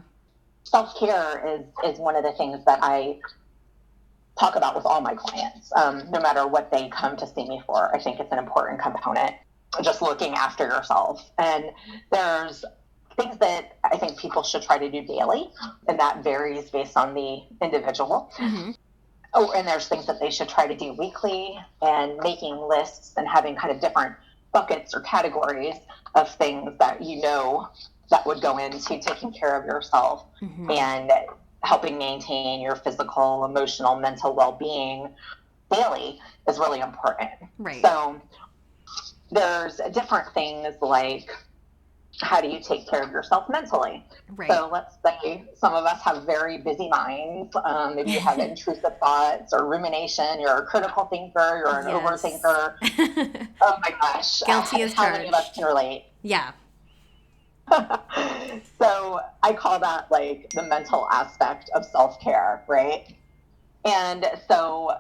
B: Self-care is one of the things that I talk about with all my clients, no matter what they come to see me for. I think it's an important component, just looking after yourself. And there's things that I think people should try to do daily, and that varies based on the individual. Mm-hmm. Oh, and there's things that they should try to do weekly, and making lists and having kind of different buckets or categories of things that that would go into taking care of yourself mm-hmm. and helping maintain your physical, emotional, mental well-being daily is really important.
A: Right.
B: So there's different things like, how do you take care of yourself mentally?
A: Right.
B: So let's say some of us have very busy minds. Maybe you have intrusive thoughts or rumination. You're a critical thinker. You're an overthinker. Oh my gosh.
A: Guilty as charged.
B: How many of us can relate?
A: Yeah.
B: So I call that like the mental aspect of self-care, right? And so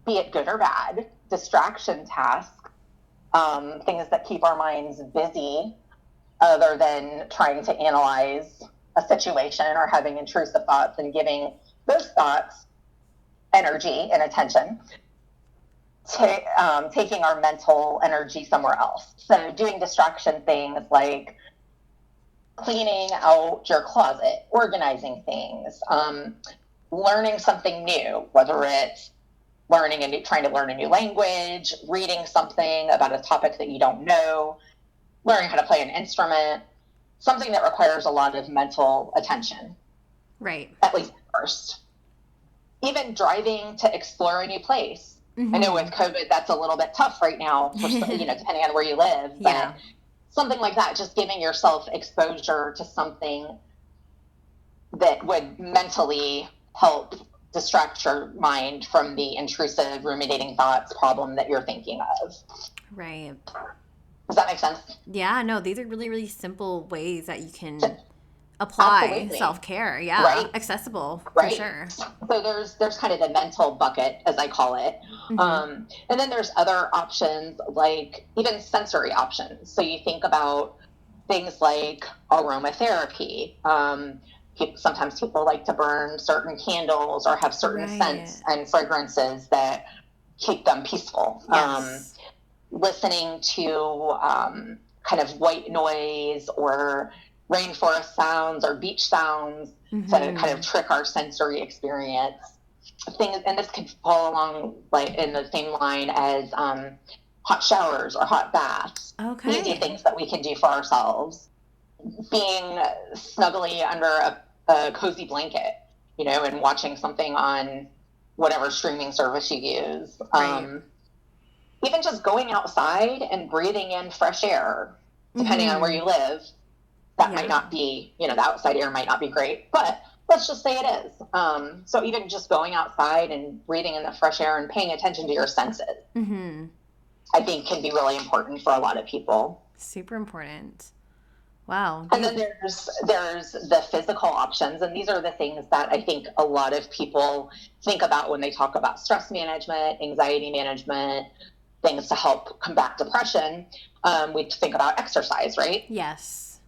B: be it good or bad, distraction tasks, things that keep our minds busy other than trying to analyze a situation or having intrusive thoughts and giving those thoughts energy and attention, taking our mental energy somewhere else. So doing distraction things like cleaning out your closet, organizing things, learning something new, whether it's trying to learn a new language, reading something about a topic that you don't know, learning how to play an instrument, something that requires a lot of mental attention.
A: Right.
B: At least first. Even driving to explore a new place. I know with COVID, that's a little bit tough right now, for, depending on where you live. But something like that, just giving yourself exposure to something that would mentally help distract your mind from the intrusive ruminating thoughts problem that you're thinking of.
A: Right.
B: Does that make sense?
A: Yeah, no, these are really, really simple ways that you can apply self-care. Yeah.
B: Right.
A: Accessible,
B: right.
A: for sure.
B: So there's kind of the mental bucket, as I call it. And then there's other options, like even sensory options. So you think about things like aromatherapy. Sometimes people like to burn certain candles or have certain scents and fragrances that keep them peaceful.
A: Yes.
B: Listening to kind of white noise or rainforest sounds or beach sounds to kind of trick our sensory experience. Things, and this could fall along like in the same line as hot showers or hot baths.
A: Okay.
B: Easy things that we can do for ourselves. Being snugly under a cozy blanket, and watching something on whatever streaming service you use.
A: Right.
B: Even just going outside and breathing in fresh air, depending on where you live, that might not be, the outside air might not be great, but let's just say it is. So even just going outside and breathing in the fresh air and paying attention to your senses, I think can be really important for a lot of people.
A: Super important. Wow.
B: And then there's the physical options, and these are the things that I think a lot of people think about when they talk about stress management, anxiety management, things to help combat depression. We think about exercise, right?
A: Yes.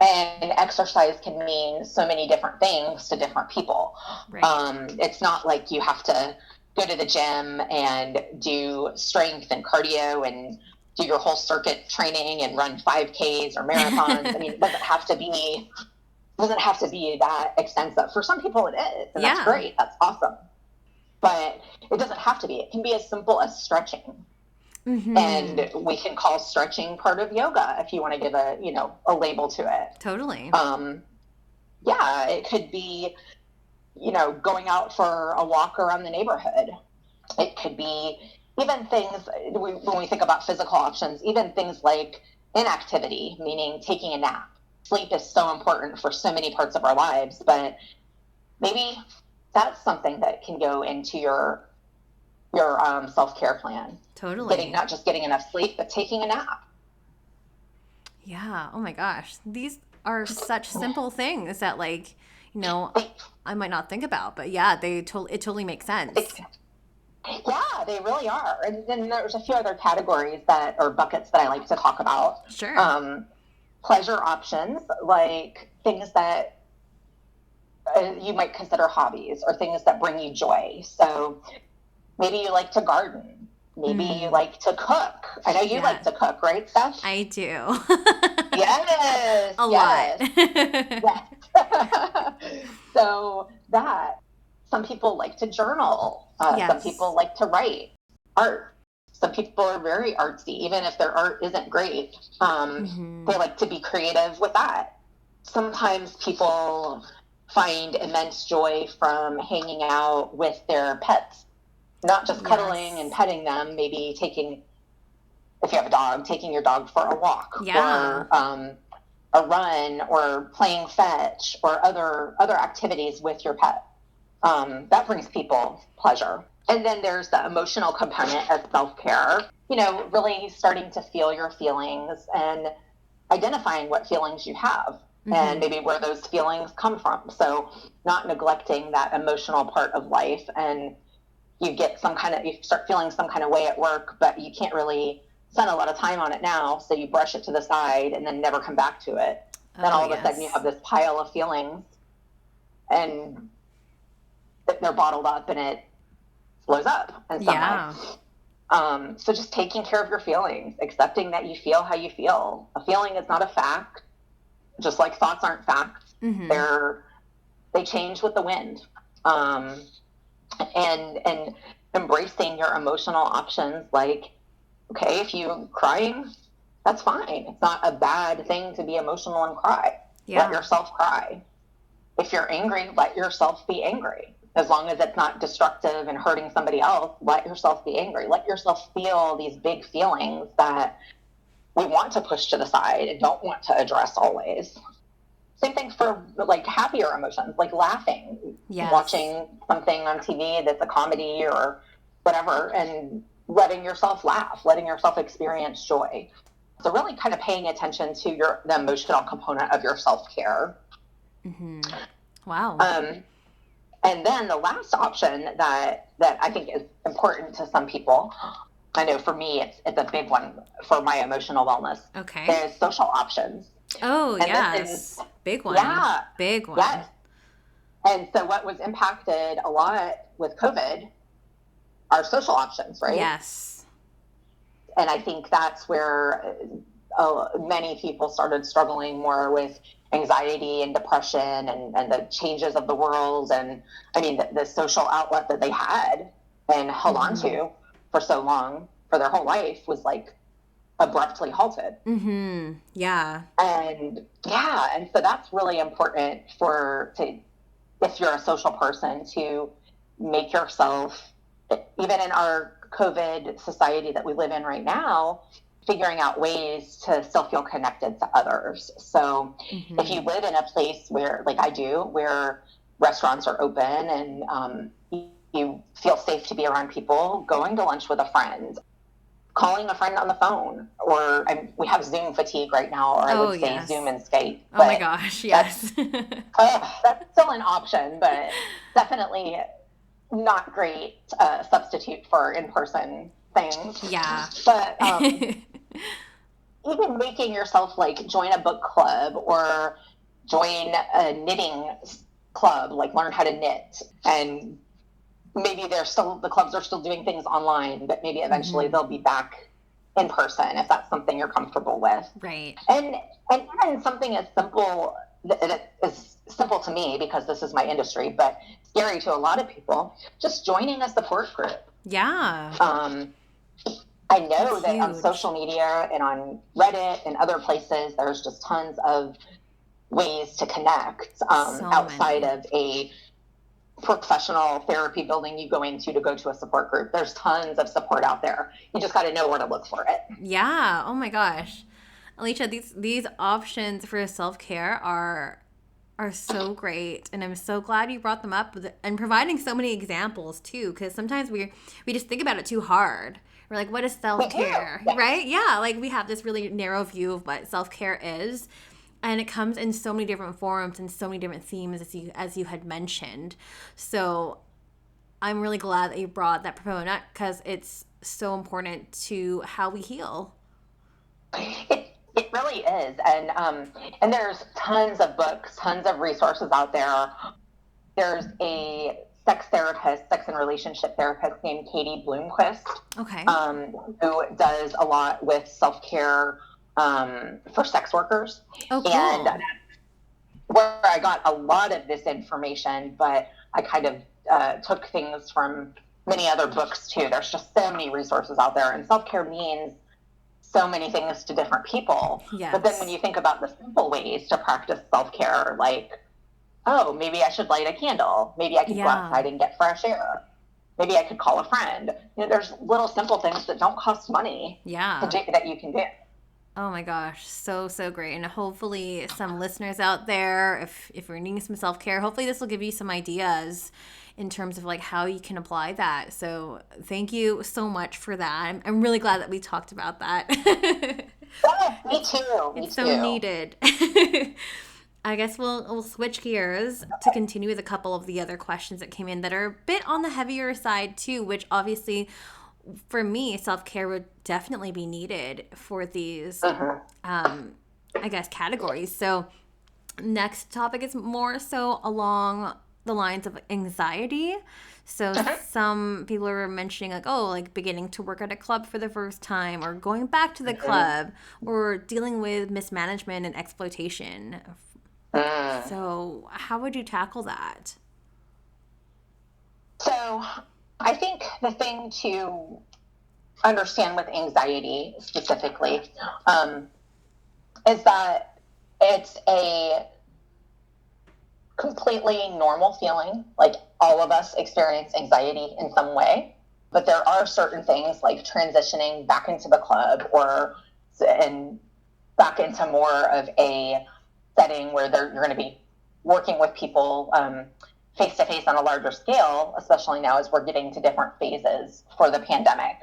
B: And exercise can mean so many different things to different people. Right. It's not like you have to go to the gym and do strength and cardio and do your whole circuit training and run 5Ks or marathons. I mean, it doesn't have to be that extensive. For some people it is, and that's great. That's awesome. But it doesn't have to be. It can be as simple as stretching. And we can call stretching part of yoga if you want to give a label to it.
A: Totally.
B: It could be, going out for a walk around the neighborhood. It could be even things, when we think about physical options, even things like inactivity, meaning taking a nap. Sleep is so important for so many parts of our lives, but maybe that's something that can go into your self-care plan.
A: Totally.
B: Not just getting enough sleep, but taking a nap.
A: Yeah. Oh my gosh. These are such simple things that, like, I might not think about, but yeah, it totally makes sense.
B: Yeah, they really are. And then there's a few other categories or buckets that I like to talk about.
A: Sure.
B: Pleasure options, like things that you might consider hobbies or things that bring you joy. So maybe you like to garden. Maybe you like to cook. I know you like to cook, right, Steph?
A: I do.
B: Yes.
A: A lot.
B: Yes. So some people like to journal. Some people like to write. Art. Some people are very artsy, even if their art isn't great. They like to be creative with that. Sometimes people find immense joy from hanging out with their pets. Not just cuddling and petting them, maybe if you have a dog, taking your dog for a walk or a run or playing fetch or other activities with your pet. That brings people pleasure. And then there's the emotional component of self-care, really starting to feel your feelings and identifying what feelings you have and maybe where those feelings come from. So not neglecting that emotional part of life, and you start feeling some kind of way at work, but you can't really spend a lot of time on it now. So you brush it to the side and then never come back to it. Then all of a sudden you have this pile of feelings and they're bottled up and it blows up in some way. So just taking care of your feelings, accepting that you feel how you feel. A feeling is not a fact, just like thoughts aren't facts. They change with the wind. And embracing your emotional options, like, okay, if you're crying, that's fine. It's not a bad thing to be emotional and cry. Let yourself cry. if you're angry, let yourself be angry. As long as it's not destructive and hurting somebody else, let yourself be angry. Let yourself feel these big feelings that we want to push to the side and don't want to address always. Same thing for like happier emotions, like laughing, watching something on TV that's a comedy or whatever, and letting yourself laugh, letting yourself experience joy. So really kind of paying attention to the emotional component of your self-care.
A: Mm-hmm. Wow.
B: And then the last option that I think is important to some people, I know for me, it's a big one for my emotional wellness.
A: Okay.
B: There's social options.
A: Oh, and yes. Big one.
B: Yeah.
A: Big one.
B: Yes. And so what was impacted a lot with COVID are social options, right?
A: Yes.
B: And I think that's where many people started struggling more with anxiety and depression and the changes of the world. And I mean, the social outlet that they had and held on to for so long, for their whole life, was like abruptly halted.
A: Mm-hmm. Yeah.
B: And so that's really important if you're a social person, to make yourself, even in our COVID society that we live in right now, figuring out ways to still feel connected to others. So if you live in a place where, like I do, where restaurants are open and you feel safe to be around people, going to lunch with a friend, calling a friend on the phone, or we have Zoom fatigue right now, or I would say Zoom and Skype.
A: Oh my gosh, yes.
B: That's still an option, but definitely not great substitute for in-person things.
A: Yeah.
B: But even making yourself like join a book club or join a knitting club, like learn how to knit, and maybe the clubs are still doing things online, but maybe eventually they'll be back in person if that's something you're comfortable with.
A: Right.
B: And even something as simple, that is simple to me because this is my industry, but scary to a lot of people, just joining a support group.
A: Yeah.
B: I know that on social media and on Reddit and other places, there's just tons of ways to connect outside of a professional therapy building you go into to go to a support group. There's tons of support out there. You just got to know where to look for it.
A: Yeah. Oh my gosh. Alicia, these options for self-care are so great, and I'm so glad you brought them up and providing so many examples too, because sometimes we just think about it too hard. We're like, what is self-care? Right? Yeah, like we have this really narrow view of what self-care is, and it comes in so many different forms and so many different themes, as you had mentioned. So I'm really glad that you brought that proponent up, because it's so important to how we heal.
B: It really is, and there's tons of books, tons of resources out there. There's a sex and relationship therapist named Katie Bloomquist, who does a lot with self-care for sex workers.
A: Oh, cool.
B: And that's where I got a lot of this information, but I kind of took things from many other books too. There's just so many resources out there, and self-care means so many things to different people.
A: Yes.
B: But then when you think about the simple ways to practice self-care, like, oh, maybe I should light a candle. Maybe I could go outside and get fresh air. Maybe I could call a friend. There's little simple things that don't cost money that you can do.
A: Oh my gosh, so great. And hopefully some listeners out there, if you're needing some self-care, hopefully this will give you some ideas in terms of like how you can apply that. So thank you so much for that. I'm really glad that we talked about that.
B: Me too.
A: It's so needed. I guess we'll switch gears to continue with a couple of the other questions that came in that are a bit on the heavier side too, which obviously for me, self-care would definitely be needed for these, I guess, categories. So next topic is more so along the lines of anxiety. So some people are mentioning like, oh, like beginning to work at a club for the first time, or going back to the club, or dealing with mismanagement and exploitation. So how would you tackle that?
B: So I think the thing to understand with anxiety specifically is that it's completely normal feeling. Like all of us experience anxiety in some way, but there are certain things like transitioning back into the club and back into more of a setting where you're going to be working with people face to face on a larger scale, especially now as we're getting to different phases for the pandemic.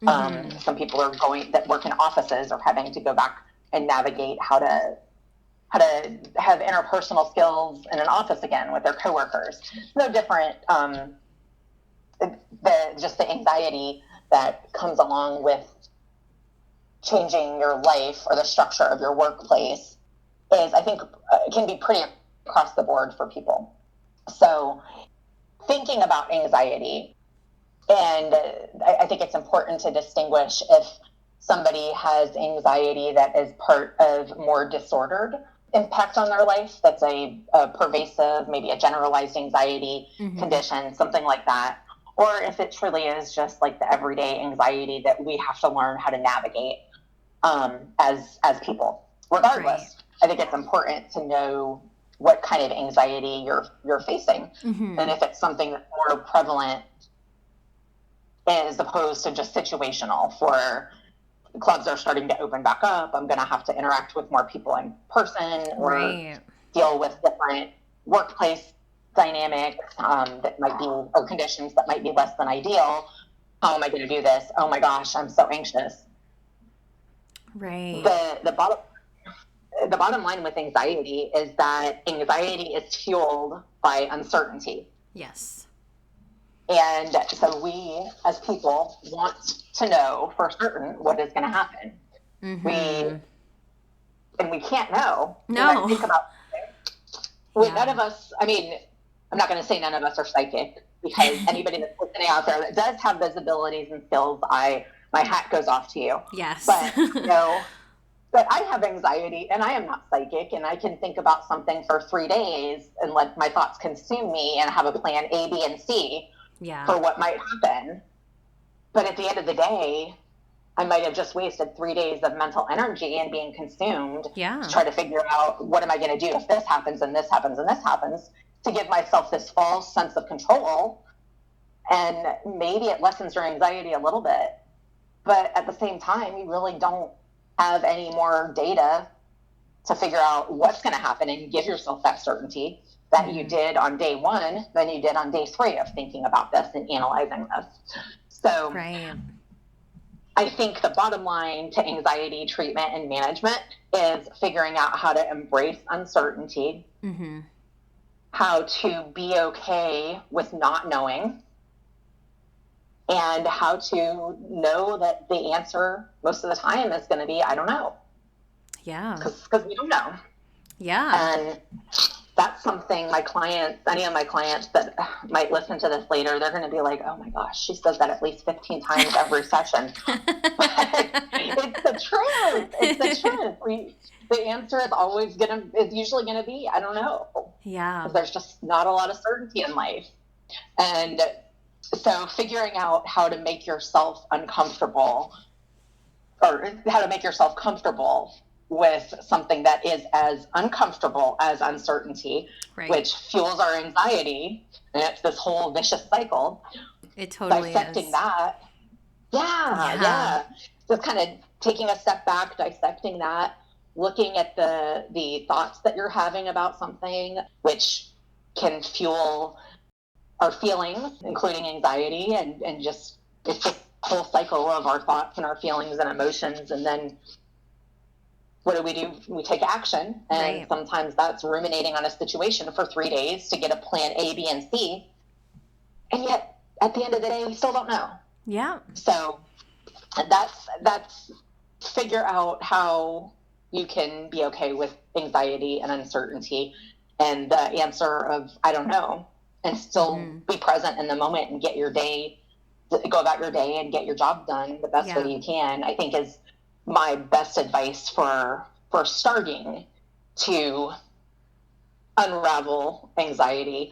B: Some people that work in offices are having to go back and navigate how to have interpersonal skills in an office again with their coworkers. No different. The anxiety that comes along with changing your life or the structure of your workplace is, I think, can be pretty across the board for people. So thinking about anxiety, and I think it's important to distinguish if somebody has anxiety that is part of more disordered impact on their life, that's a pervasive, maybe a generalized anxiety condition, something like that, or if it truly is just like the everyday anxiety that we have to learn how to navigate as people. Regardless, right. I think it's important to know what kind of anxiety you're facing, and if it's something that's more prevalent as opposed to just situational. For clubs are starting to open back up, I'm going to have to interact with more people in person, or right. deal with different workplace dynamics that might be, or conditions that might be less than ideal. How am I going to do this? Oh my gosh, I'm so anxious.
A: Right.
B: The bottom line with anxiety is that anxiety is fueled by uncertainty.
A: Yes.
B: And so we, as people, want to know for certain what is going to happen. We can't know.
A: No.
B: We think about it. None of us, I mean, I'm not going to say none of us are psychic, because anybody that's listening out there that does have those abilities and skills, my hat goes off to you.
A: Yes.
B: But, but I have anxiety, and I am not psychic, and I can think about something for 3 days and let my thoughts consume me and have a plan A, B, and C for what might happen. But at the end of the day, I might have just wasted 3 days of mental energy and being consumed to try to figure out, what am I going to do if this happens and this happens and this happens, to give myself this false sense of control. And maybe it lessens your anxiety a little bit, but at the same time, you really don't have any more data to figure out what's going to happen and give yourself that certainty that you did on day 1 than you did on day 3 of thinking about this and analyzing this. So
A: right.
B: I think the bottom line to anxiety treatment and management is figuring out how to embrace uncertainty, how to be okay with not knowing, and how to know that the answer most of the time is going to be, I don't know.
A: Yeah.
B: Because we don't know.
A: Yeah.
B: And that's something any of my clients that might listen to this later, they're going to be like, oh my gosh, she says that at least 15 times every session. But it's the truth. It's the truth. The answer is usually going to be, I don't know.
A: Yeah.
B: Because there's just not a lot of certainty in life. And so figuring out how to make yourself uncomfortable, or how to make yourself comfortable with something that is as uncomfortable as uncertainty, right. which fuels our anxiety, and it's this whole vicious cycle.
A: It totally
B: dissecting
A: is.
B: That. Yeah. Just kind of taking a step back, dissecting that, looking at the thoughts that you're having about something, which can fuel our feelings, including anxiety, and just it's this whole cycle of our thoughts and our feelings and emotions. And then what do? We take action, and right. sometimes that's ruminating on a situation for 3 days to get a plan A, B, and C. And yet, at the end of the day, we still don't know.
A: Yeah.
B: So that's figure out how you can be okay with anxiety and uncertainty, and the answer of I don't know, and still be present in the moment and go about your day and get your job done the best way you can, I think is my best advice for starting to unravel anxiety.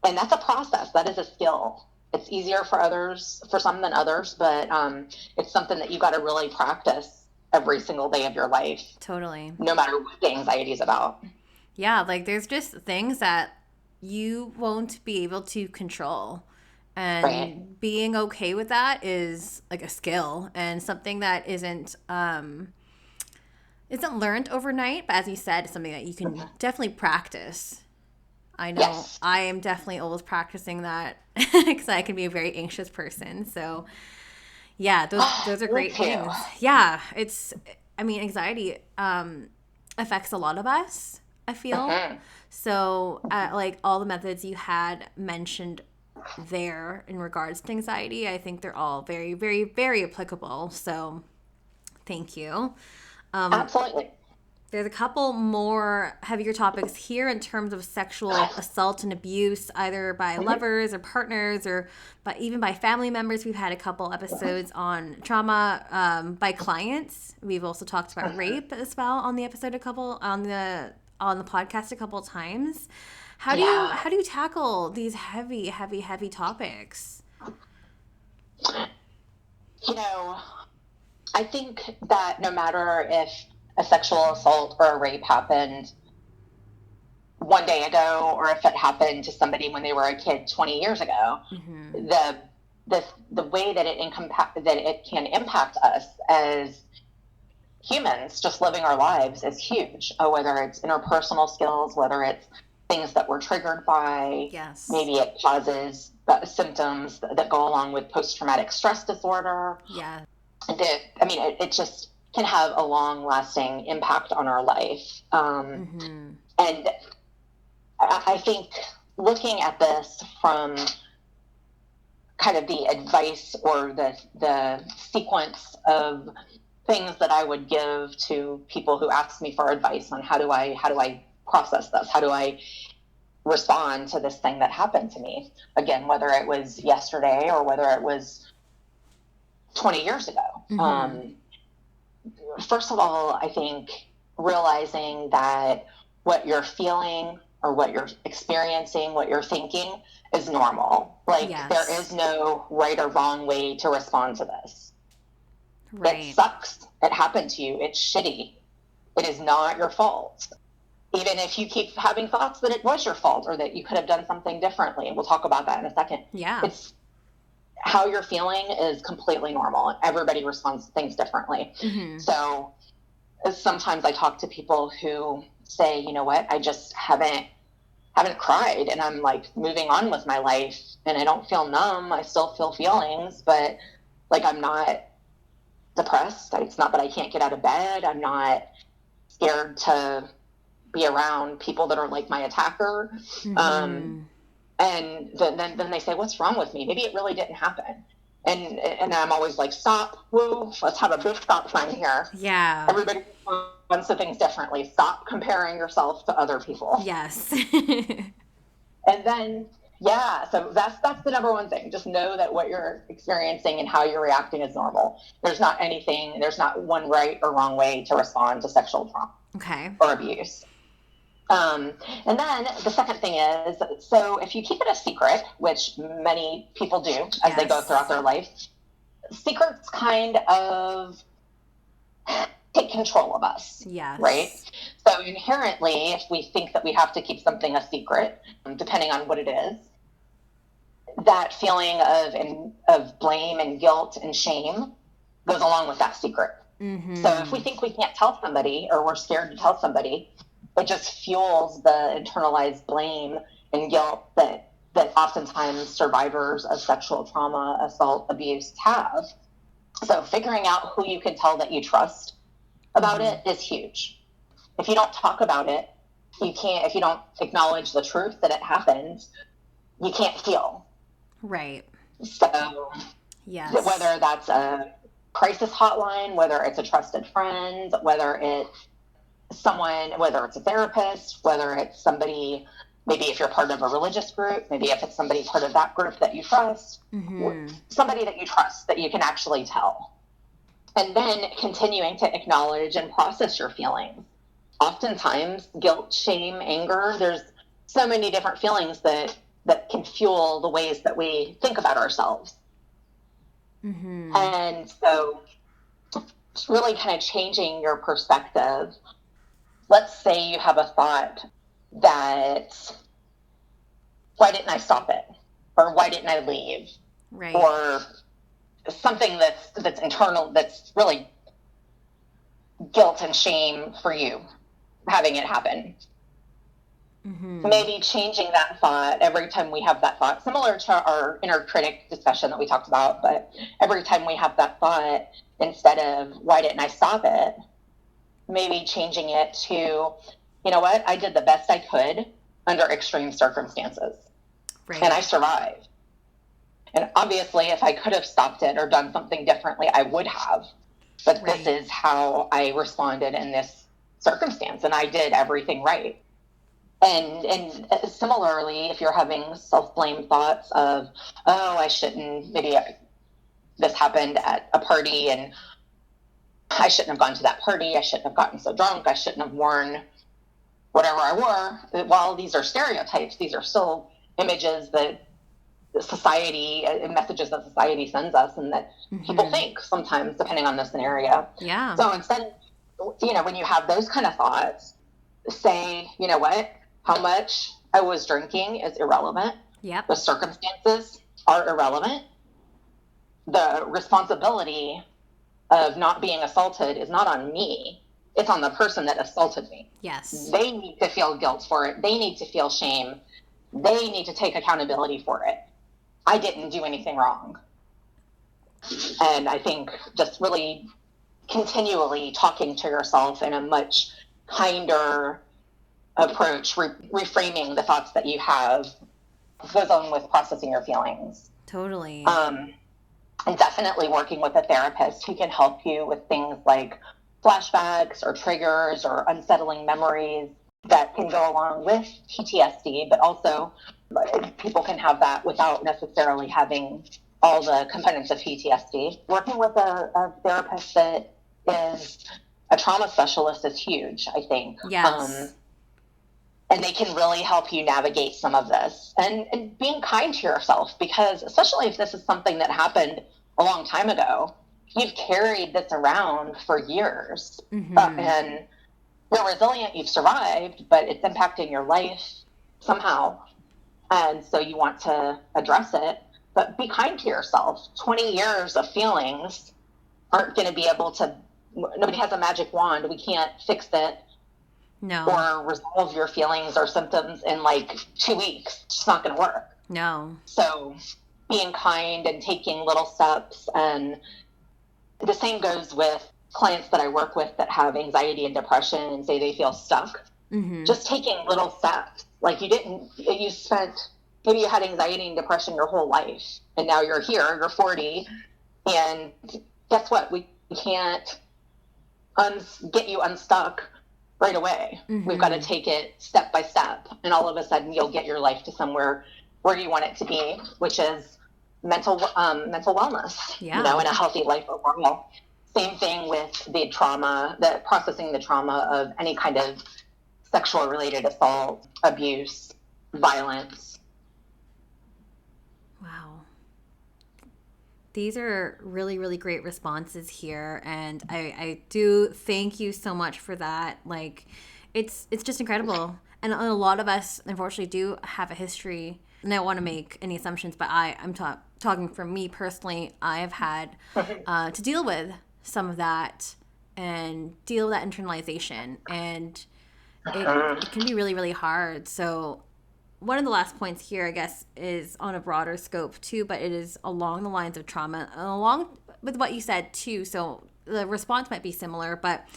B: And that's a process. That is a skill. It's easier for some than others, but it's something that you got to really practice every single day of your life.
A: Totally.
B: No matter what the anxiety is about.
A: Yeah, like there's just things that you won't be able to control. And
B: Right.
A: being okay with that is like a skill and something that isn't learned overnight, but as you said, it's something that you can definitely practice. I know
B: Yes.
A: I am definitely always practicing that because I can be a very anxious person. So yeah, those are
B: Me
A: great
B: too.
A: things. Yeah, I mean, anxiety affects a lot of us, I feel.
B: Hmm.
A: So like all the methods you had mentioned there in regards to anxiety, I think they're all very, very, very applicable. So thank you.
B: Absolutely.
A: There's a couple more heavier topics here in terms of sexual assault and abuse, either by
B: Hmm.
A: lovers or partners or even by family members. We've had a couple episodes on trauma by clients. We've also talked about rape as well on the episode on the podcast a couple times.
B: Yeah.
A: How do you tackle these heavy, heavy, heavy topics?
B: You know, I think that no matter if a sexual assault or a rape happened one day ago or if it happened to somebody when they were a kid 20 years ago,
A: Mm-hmm.
B: the the way that it can impact us as humans just living our lives is huge. Whether it's interpersonal skills, whether it's things that we're triggered by,
A: Yes.
B: maybe it causes symptoms that go along with post-traumatic stress disorder.
A: Yeah.
B: It just can have a long-lasting impact on our life.
A: Mm-hmm.
B: And I think looking at this from kind of the advice or the sequence of things that I would give to people who ask me for advice on how do I process this? How do I respond to this thing that happened to me? Again, whether it was yesterday or whether it was 20 years ago.
A: Mm-hmm.
B: First of all, I think realizing that what you're feeling or what you're experiencing, what you're thinking is normal. Like there
A: Yes.
B: is no right or wrong way to respond to this. It
A: Right.
B: sucks. It happened to you. It's shitty. It is not your fault. Even if you keep having thoughts that it was your fault or that you could have done something differently, and we'll talk about that in a second.
A: Yeah.
B: It's how you're feeling is completely normal. Everybody responds to things differently.
A: Mm-hmm.
B: So sometimes I talk to people who say, you know what, I just haven't cried and I'm like moving on with my life and I don't feel numb. I still feel feelings, but like I'm not depressed. It's not that I can't get out of bed. I'm not scared to be around people that are like my attacker.
A: Mm-hmm.
B: And then they say, what's wrong with me? Maybe it really didn't happen. And I'm always like, stop, whoa, let's have a big stop sign here.
A: Yeah.
B: Everybody responds to things differently. Stop comparing yourself to other people.
A: Yes.
B: And then, yeah, so that's the number one thing. Just know that what you're experiencing and how you're reacting is normal. There's not one right or wrong way to respond to sexual trauma
A: Okay.
B: or abuse. And then the second thing is, so if you keep it a secret, which many people do as they go throughout their life, secrets kind of take control of us,
A: Yes.
B: right? So inherently, if we think that we have to keep something a secret, depending on what it is, that feeling of blame and guilt and shame goes along with that secret.
A: Mm-hmm.
B: So if we think we can't tell somebody or we're scared to tell somebody, it just fuels the internalized blame and guilt that oftentimes survivors of sexual trauma, assault, abuse have. So figuring out who you can tell that you trust about it is huge. If you don't talk about it, if you don't acknowledge the truth that it happened, you can't heal.
A: Right.
B: So
A: Yes.
B: whether that's a crisis hotline, whether it's a trusted friend, whether it's a therapist, whether it's somebody, maybe if you're part of a religious group, maybe if it's somebody part of that group that you trust, somebody that you trust that you can actually tell. And then continuing to acknowledge and process your feelings. Oftentimes, guilt, shame, anger, there's so many different feelings that can fuel the ways that we think about ourselves.
A: Mm-hmm.
B: And so it's really kind of changing your perspective. Let's say you have a thought that why didn't I stop it? Or why didn't I leave?
A: Right.
B: Or something that's internal, that's really guilt and shame for you having it happen. Mm-hmm. Maybe changing that thought every time we have that thought, similar to our inner critic discussion that we talked about, but every time we have that thought, instead of why didn't I stop it, maybe changing it to, you know what, I did the best I could under extreme circumstances. Right. And I survived. And obviously, if I could have stopped it or done something differently, I would have. But right. This is how I responded in this circumstance, and I did everything right. And similarly, if you're having self-blame thoughts of, oh, I shouldn't, this happened at a party and I shouldn't have gone to that party, I shouldn't have gotten so drunk, I shouldn't have worn whatever I wore. Well, these are stereotypes. These are still images that society, messages that society sends us and that mm-hmm. people think sometimes, depending on the scenario.
A: Yeah.
B: So instead, when you have those kind of thoughts, say, you know what, how much I was drinking is irrelevant.
A: Yep.
B: The circumstances are irrelevant. The responsibility of not being assaulted is not on me. It's on the person that assaulted me.
A: Yes.
B: They need to feel guilt for it. They need to feel shame. They need to take accountability for it. I didn't do anything wrong. And I think just really continually talking to yourself in a much kinder approach, reframing the thoughts that you have, goes on with processing your feelings.
A: Totally.
B: And definitely working with a therapist who can help you with things like flashbacks or triggers or unsettling memories that can go along with PTSD, but also people can have that without necessarily having all the components of PTSD. Working with a therapist that is a trauma specialist is huge, I think.
A: Yes.
B: And they can really help you navigate some of this. And being kind to yourself, because especially if this is something that happened a long time ago, you've carried this around for years. Mm-hmm. And you're resilient, you've survived, but it's impacting your life somehow. And so you want to address it, but be kind to yourself. 20 years of feelings aren't going to be able to, nobody has a magic wand. We can't fix it.
A: No.
B: Or resolve your feelings or symptoms in like 2 weeks. It's just not going to work.
A: No.
B: So being kind and taking little steps. And the same goes with clients that I work with that have anxiety and depression and say they feel stuck. Mm-hmm. Just taking little steps. Like you spent, maybe you had anxiety and depression your whole life. And now you're here, you're 40. And guess what? We can't get you unstuck right away. Mm-hmm. We've got to take it step by step. And all of a sudden you'll get your life to somewhere where you want it to be, which is mental wellness, and a healthy life overall. Same thing with the trauma, processing the trauma of any kind of sexual related assault, abuse, violence.
A: Wow. These are really, really great responses here. And I do thank you so much for that. Like, it's just incredible. And a lot of us, unfortunately, do have a history. And I don't want to make any assumptions, but I'm talking for me personally. I have had to deal with some of that and deal with that internalization. And it can be really, really hard. So one of the last points here, I guess, is on a broader scope too, but it is along the lines of trauma, along with what you said too. So the response might be similar, but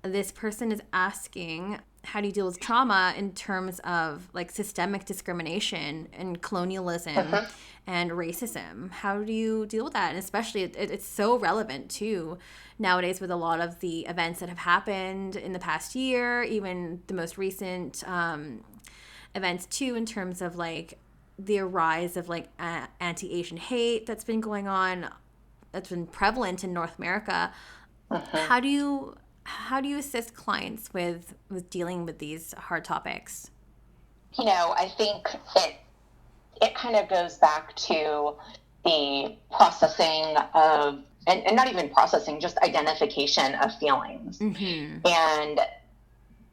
A: this person is asking, how do you deal with trauma in terms of like systemic discrimination and colonialism and racism? How do you deal with that? And especially it's so relevant too nowadays with a lot of the events that have happened in the past year, even the most recent events too, in terms of like the rise of like anti-Asian hate that's been going on, that's been prevalent in North America. How do you assist clients with dealing with these hard topics?
B: I think it kind of goes back to the processing of, and not even processing, just identification of feelings. Mm-hmm. And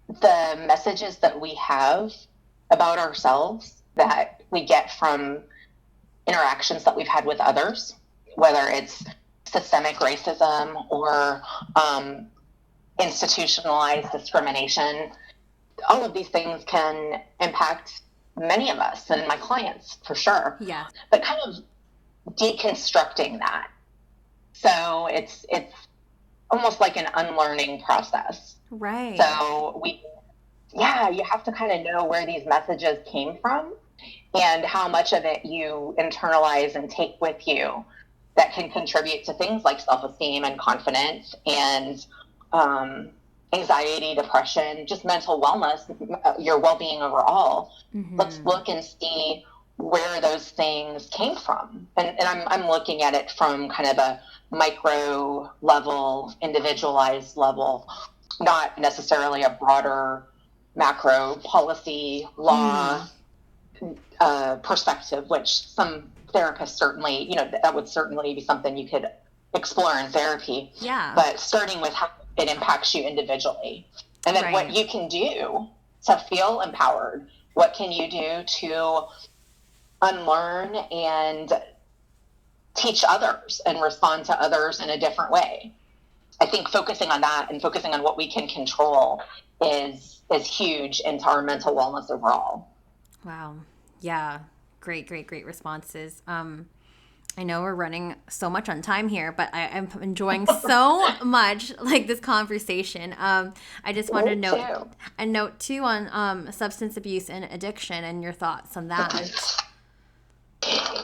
B: the messages that we have about ourselves that we get from interactions that we've had with others, whether it's systemic racism or institutionalized discrimination. All of these things can impact many of us and my clients for sure.
A: Yeah.
B: But kind of deconstructing that. So it's almost like an unlearning process.
A: Right.
B: So you have to kind of know where these messages came from and how much of it you internalize and take with you that can contribute to things like self-esteem and confidence and anxiety, depression, just mental wellness, your well-being overall. Mm-hmm. Let's look and see where those things came from. And I'm looking at it from kind of a micro level, individualized level, not necessarily a broader macro policy law perspective, which some therapists certainly, that would certainly be something you could explore in therapy.
A: Yeah.
B: But starting with how it impacts you individually. And then what you can do to feel empowered. What can you do to unlearn and teach others and respond to others in a different way? I think focusing on that and focusing on what we can control is huge into our mental wellness overall.
A: Wow. Yeah. Great responses. I know we're running so much on time here, but I'm enjoying so much like this conversation. I just wanted to note too on substance abuse and addiction and your thoughts on that.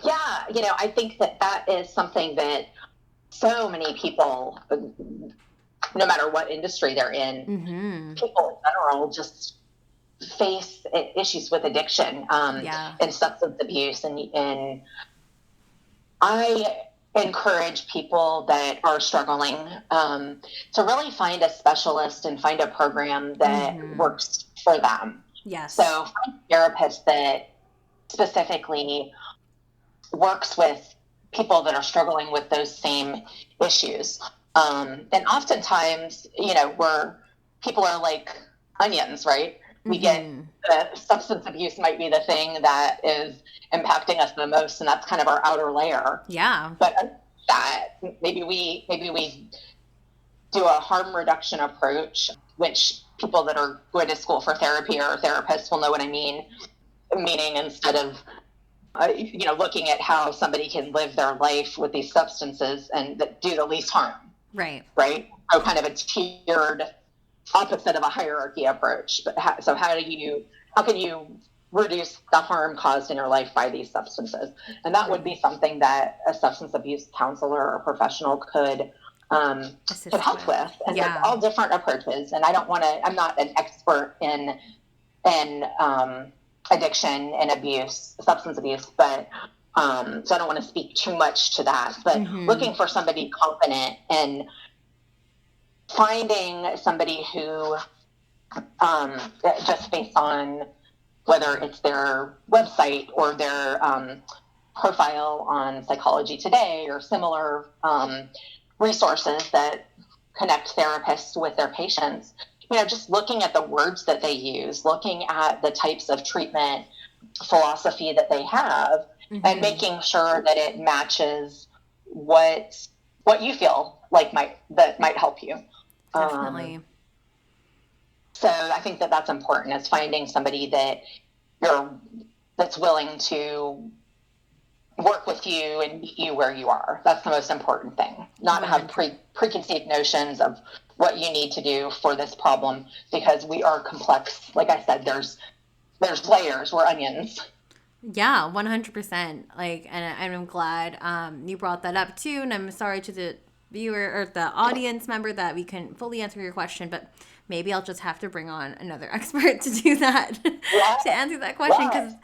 B: Yeah, I think that is something that so many people, no matter what industry they're in, people in general just face issues with addiction and substance abuse. And I encourage people that are struggling to really find a specialist and find a program that works for them.
A: Yes.
B: So find a therapist that specifically works with people that are struggling with those same issues. And oftentimes, where people are like onions, right? We get substance abuse might be the thing that is impacting us the most, and that's kind of our outer layer.
A: Yeah.
B: But that maybe we do a harm reduction approach, which people that are going to school for therapy or therapists will know what I mean. Meaning instead of looking at how somebody can live their life with these substances and that do the least harm.
A: Right.
B: So kind of a tiered opposite of a hierarchy approach. But how can you reduce the harm caused in your life by these substances? And that would be something that a substance abuse counselor or professional could help with. And there's all different approaches. And I'm not an expert in addiction and abuse, substance abuse, but so I don't want to speak too much to that. But looking for somebody competent and finding somebody who, just based on whether it's their website or their profile on Psychology Today or similar resources that connect therapists with their patients, just looking at the words that they use, looking at the types of treatment philosophy that they have, and making sure that it matches what you feel like might help you.
A: Definitely.
B: So I think that's important, is finding somebody that's willing to work with you and meet you where you are. That's the most important thing. Not have preconceived notions of what you need to do for this problem, because we are complex. Like I said, there's layers. We're onions.
A: Yeah, 100%. And I'm glad you brought that up too. And I'm sorry to the viewer or the audience member that we couldn't fully answer your question, but maybe I'll just have to bring on another expert to do that, to answer that question. Because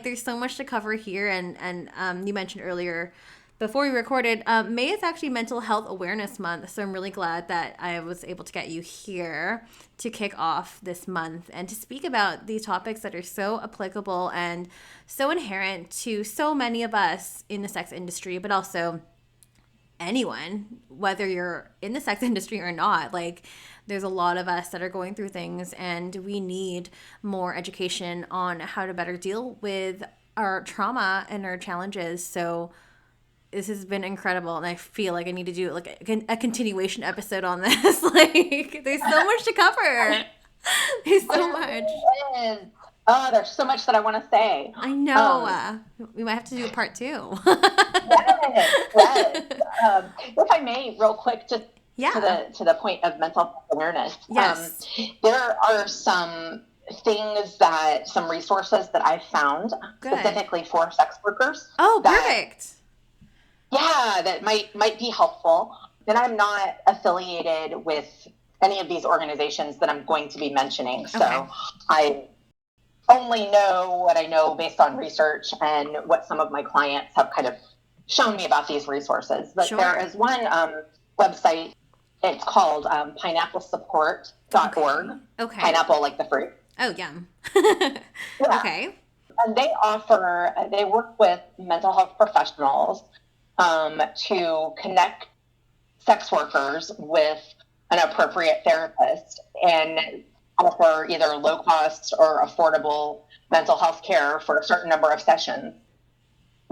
A: there's so much to cover here. And you mentioned earlier before we recorded, May is actually Mental Health Awareness Month. So I'm really glad that I was able to get you here to kick off this month and to speak about these topics that are so applicable and so inherent to so many of us in the sex industry, but also anyone, whether you're in the sex industry or not. There's a lot of us that are going through things, and we need more education on how to better deal with our trauma and our challenges. So this has been incredible, and I feel like I need to do like a continuation episode on this. Like, there's so much to cover. There's so much.
B: Oh, there's so much that I want to say.
A: I know. We might have to do a part 2.
B: Yes. If I may, real quick, just to the point of mental health awareness.
A: Yes.
B: There are some resources that I found specifically for sex workers.
A: Oh, perfect.
B: That might be helpful. And I'm not affiliated with any of these organizations that I'm going to be mentioning. So I only know what I know based on research and what some of my clients have kind of shown me about these resources. But there is one website. It's called pineapplesupport.org.
A: Okay.
B: Pineapple like the fruit.
A: Oh, yum.
B: Okay. And they work with mental health professionals to connect sex workers with an appropriate therapist and offer either low cost or affordable mental health care for a certain number of sessions.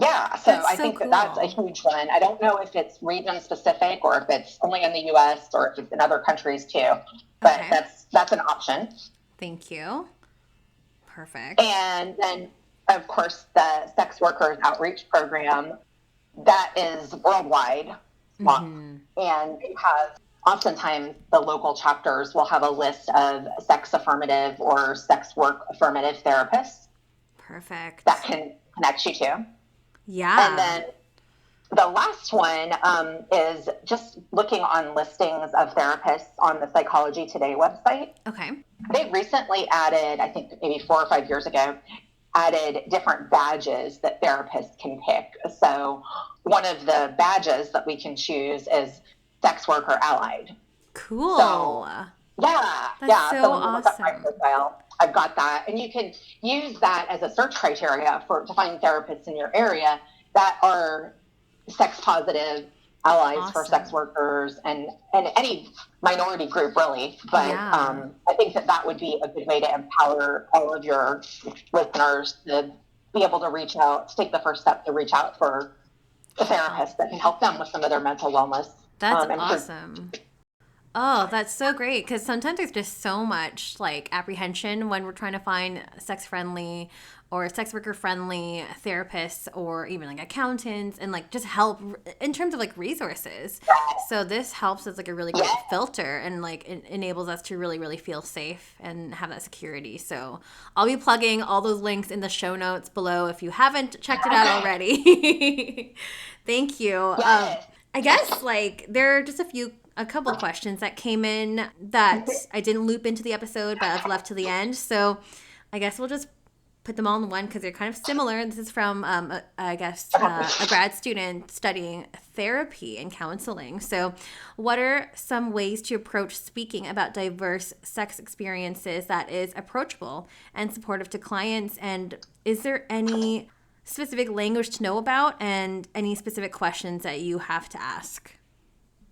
B: Yeah, so I think cool. That's a huge one. I don't know if it's region specific or if it's only in the US or if it's in other countries too, but that's an option.
A: Thank you. Perfect.
B: And then, of course, the Sex Workers Outreach Program, that is worldwide. Mm-hmm. And they have, oftentimes, the local chapters will have a list of sex affirmative or sex work affirmative therapists.
A: Perfect.
B: That can connect you to.
A: Yeah.
B: And then the last one is just looking on listings of therapists on the Psychology Today website.
A: Okay.
B: They recently added, I think maybe 4 or 5 years ago, added different badges that therapists can pick. So one of the badges that we can choose is sex worker allied.
A: Cool.
B: So,
A: That's so awesome.
B: Look at my profile, I've got that. And you can use that as a search criteria to find therapists in your area that are sex positive allies for sex workers and any minority group really. But I think that would be a good way to empower all of your listeners to be able to reach out, to take the first step to reach out for a therapist that can help them with some of their mental wellness.
A: That's awesome. Oh, that's so great, because sometimes there's just so much like apprehension when we're trying to find sex-friendly or sex worker-friendly therapists or even like accountants and like just help in terms of like resources. So this helps as like a really great filter and like it enables us to really, really feel safe and have that security. So I'll be plugging all those links in the show notes below if you haven't checked it out already. Thank you. I guess like there are just a couple questions that came in that I didn't loop into the episode, but I've left to the end. So I guess we'll just put them all in one because they're kind of similar. This is from, a grad student studying therapy and counseling. So what are some ways to approach speaking about diverse sex experiences that is approachable and supportive to clients? And is there any specific language to know about and any specific questions that you have to ask?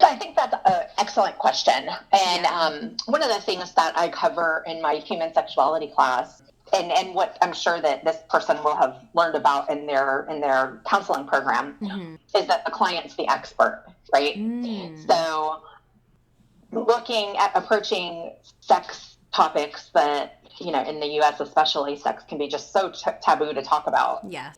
B: I think that's an excellent question. And one of the things that I cover in my human sexuality class, and what I'm sure that this person will have learned about in their counseling program, is that the client's the expert, right? So looking at approaching sex topics that, in the U.S. especially, sex can be just so taboo to talk about.
A: Yeah.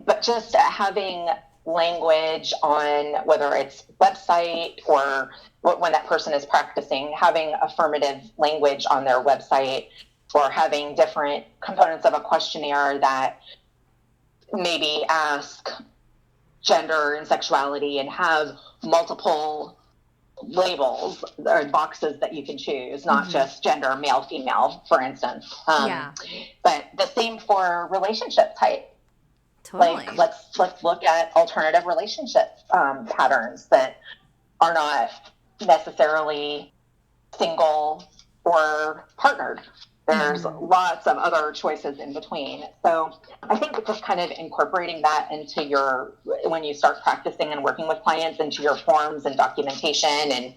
B: But just having language on whether it's website or when that person is practicing, having affirmative language on their website or having different components of a questionnaire that maybe ask gender and sexuality and have multiple labels or boxes that you can choose, not just gender, male, female, for instance. But the same for relationship type.
A: Totally.
B: Like let's look at alternative relationship patterns that are not necessarily single or partnered. There's lots of other choices in between. So I think just kind of incorporating that into when you start practicing and working with clients, into your forms and documentation and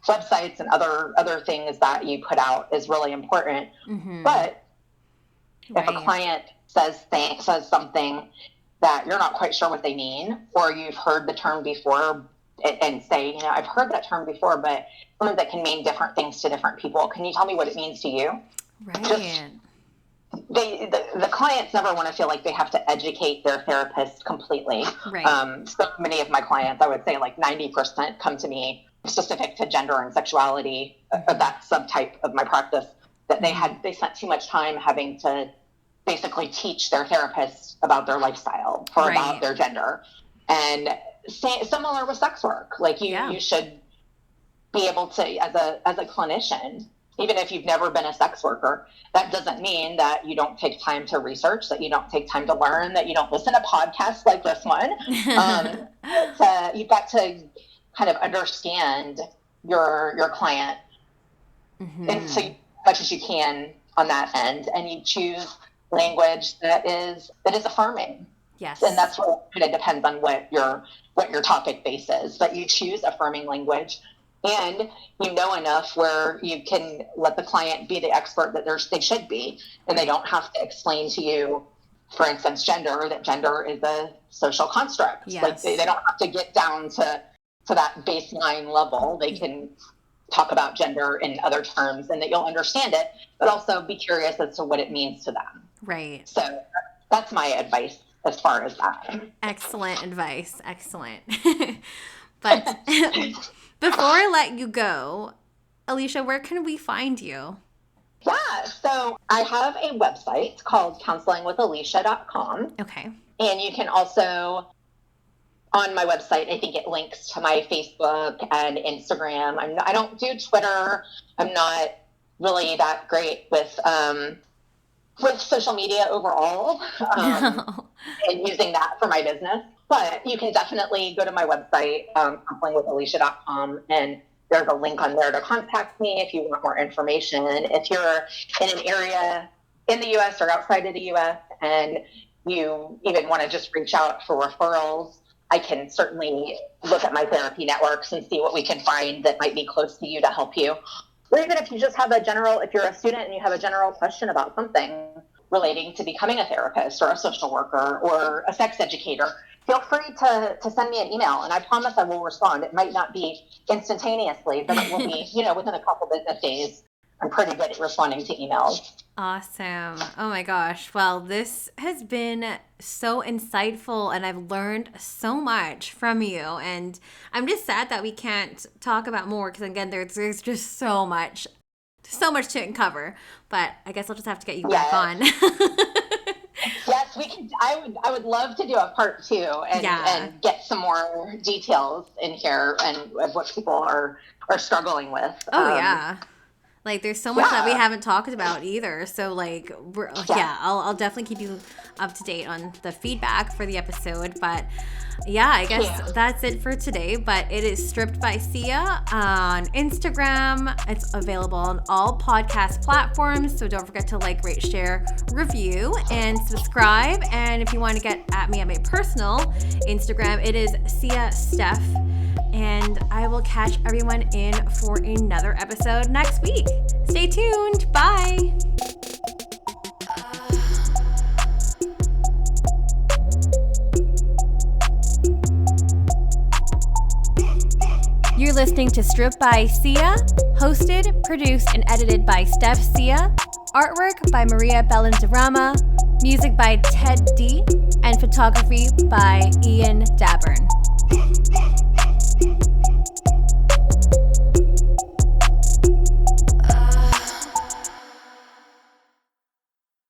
B: websites and other things that you put out is really important. But If a client says something that you're not quite sure what they mean, or you've heard the term before and say, I've heard that term before, but something that can mean different things to different people. Can you tell me what it means to you?
A: Right.
B: The clients never want to feel like they have to educate their therapist completely.
A: Right.
B: So many of my clients, I would say like 90% come to me specific to gender and sexuality, that subtype of my practice, that they spent too much time having to basically teach their therapist about their lifestyle or about their gender. And similar with sex work, like you should be able to, as a clinician, even if you've never been a sex worker, that doesn't mean that you don't take time to research, that you don't take time to learn, that you don't listen to podcasts like this one. You've got to kind of understand your client and so much as you can on that end, and you choose language that is affirming.
A: Yes.
B: And that's what kind of depends on what your topic base is, but you choose affirming language. And you know enough where you can let the client be the expert that they should be, and they don't have to explain to you, for instance, that gender is a social construct.
A: Yes.
B: Like they don't have to get down to that baseline level. They can talk about gender in other terms, and that you'll understand it, but also be curious as to what it means to them.
A: Right.
B: So that's my advice as far as that.
A: Excellent advice. Excellent. But before I let you go, Alicia, where can we find you?
B: Yeah, so I have a website called counselingwithalicia.com.
A: Okay.
B: And you can also, on my website, I think it links to my Facebook and Instagram. I don't do Twitter. I'm not really that great with social media overall, and using that for my business. But you can definitely go to my website, counselingwithalicia.com, and there's a link on there to contact me if you want more information. If you're in an area in the U.S. or outside of the U.S. and you even want to just reach out for referrals, I can certainly look at my therapy networks and see what we can find that might be close to you to help you. Or even if you just have if you're a student and you have a general question about something relating to becoming a therapist or a social worker or a sex educator, feel free to send me an email, and I promise I will respond. It might not be instantaneously, but it will be, within a couple business days. I'm pretty good at responding to emails.
A: Awesome. Oh my gosh. Well, this has been so insightful, and I've learned so much from you. And I'm just sad that we can't talk about more because, again, there's just so much to uncover. But I guess I'll just have to get you back on.
B: Yes, we can. I would love to do a part 2 and get some more details in here and of what people are struggling with.
A: Oh, yeah. Like, there's so much that we haven't talked about either. So, like, I'll definitely keep you up to date on the feedback for the episode. But, yeah, I guess that's it for today. But it is Stripped by Sia on Instagram. It's available on all podcast platforms. So don't forget to like, rate, share, review, and subscribe. And if you want to get at me at my personal Instagram, it is Sia Steph. And I will catch everyone in for another episode next week. Stay tuned. Bye. You're listening to Stripped by Sia, hosted, produced, and edited by Steph Sia. Artwork by Maria Bellandarama. Music by Ted D. And photography by Ian Dabburn.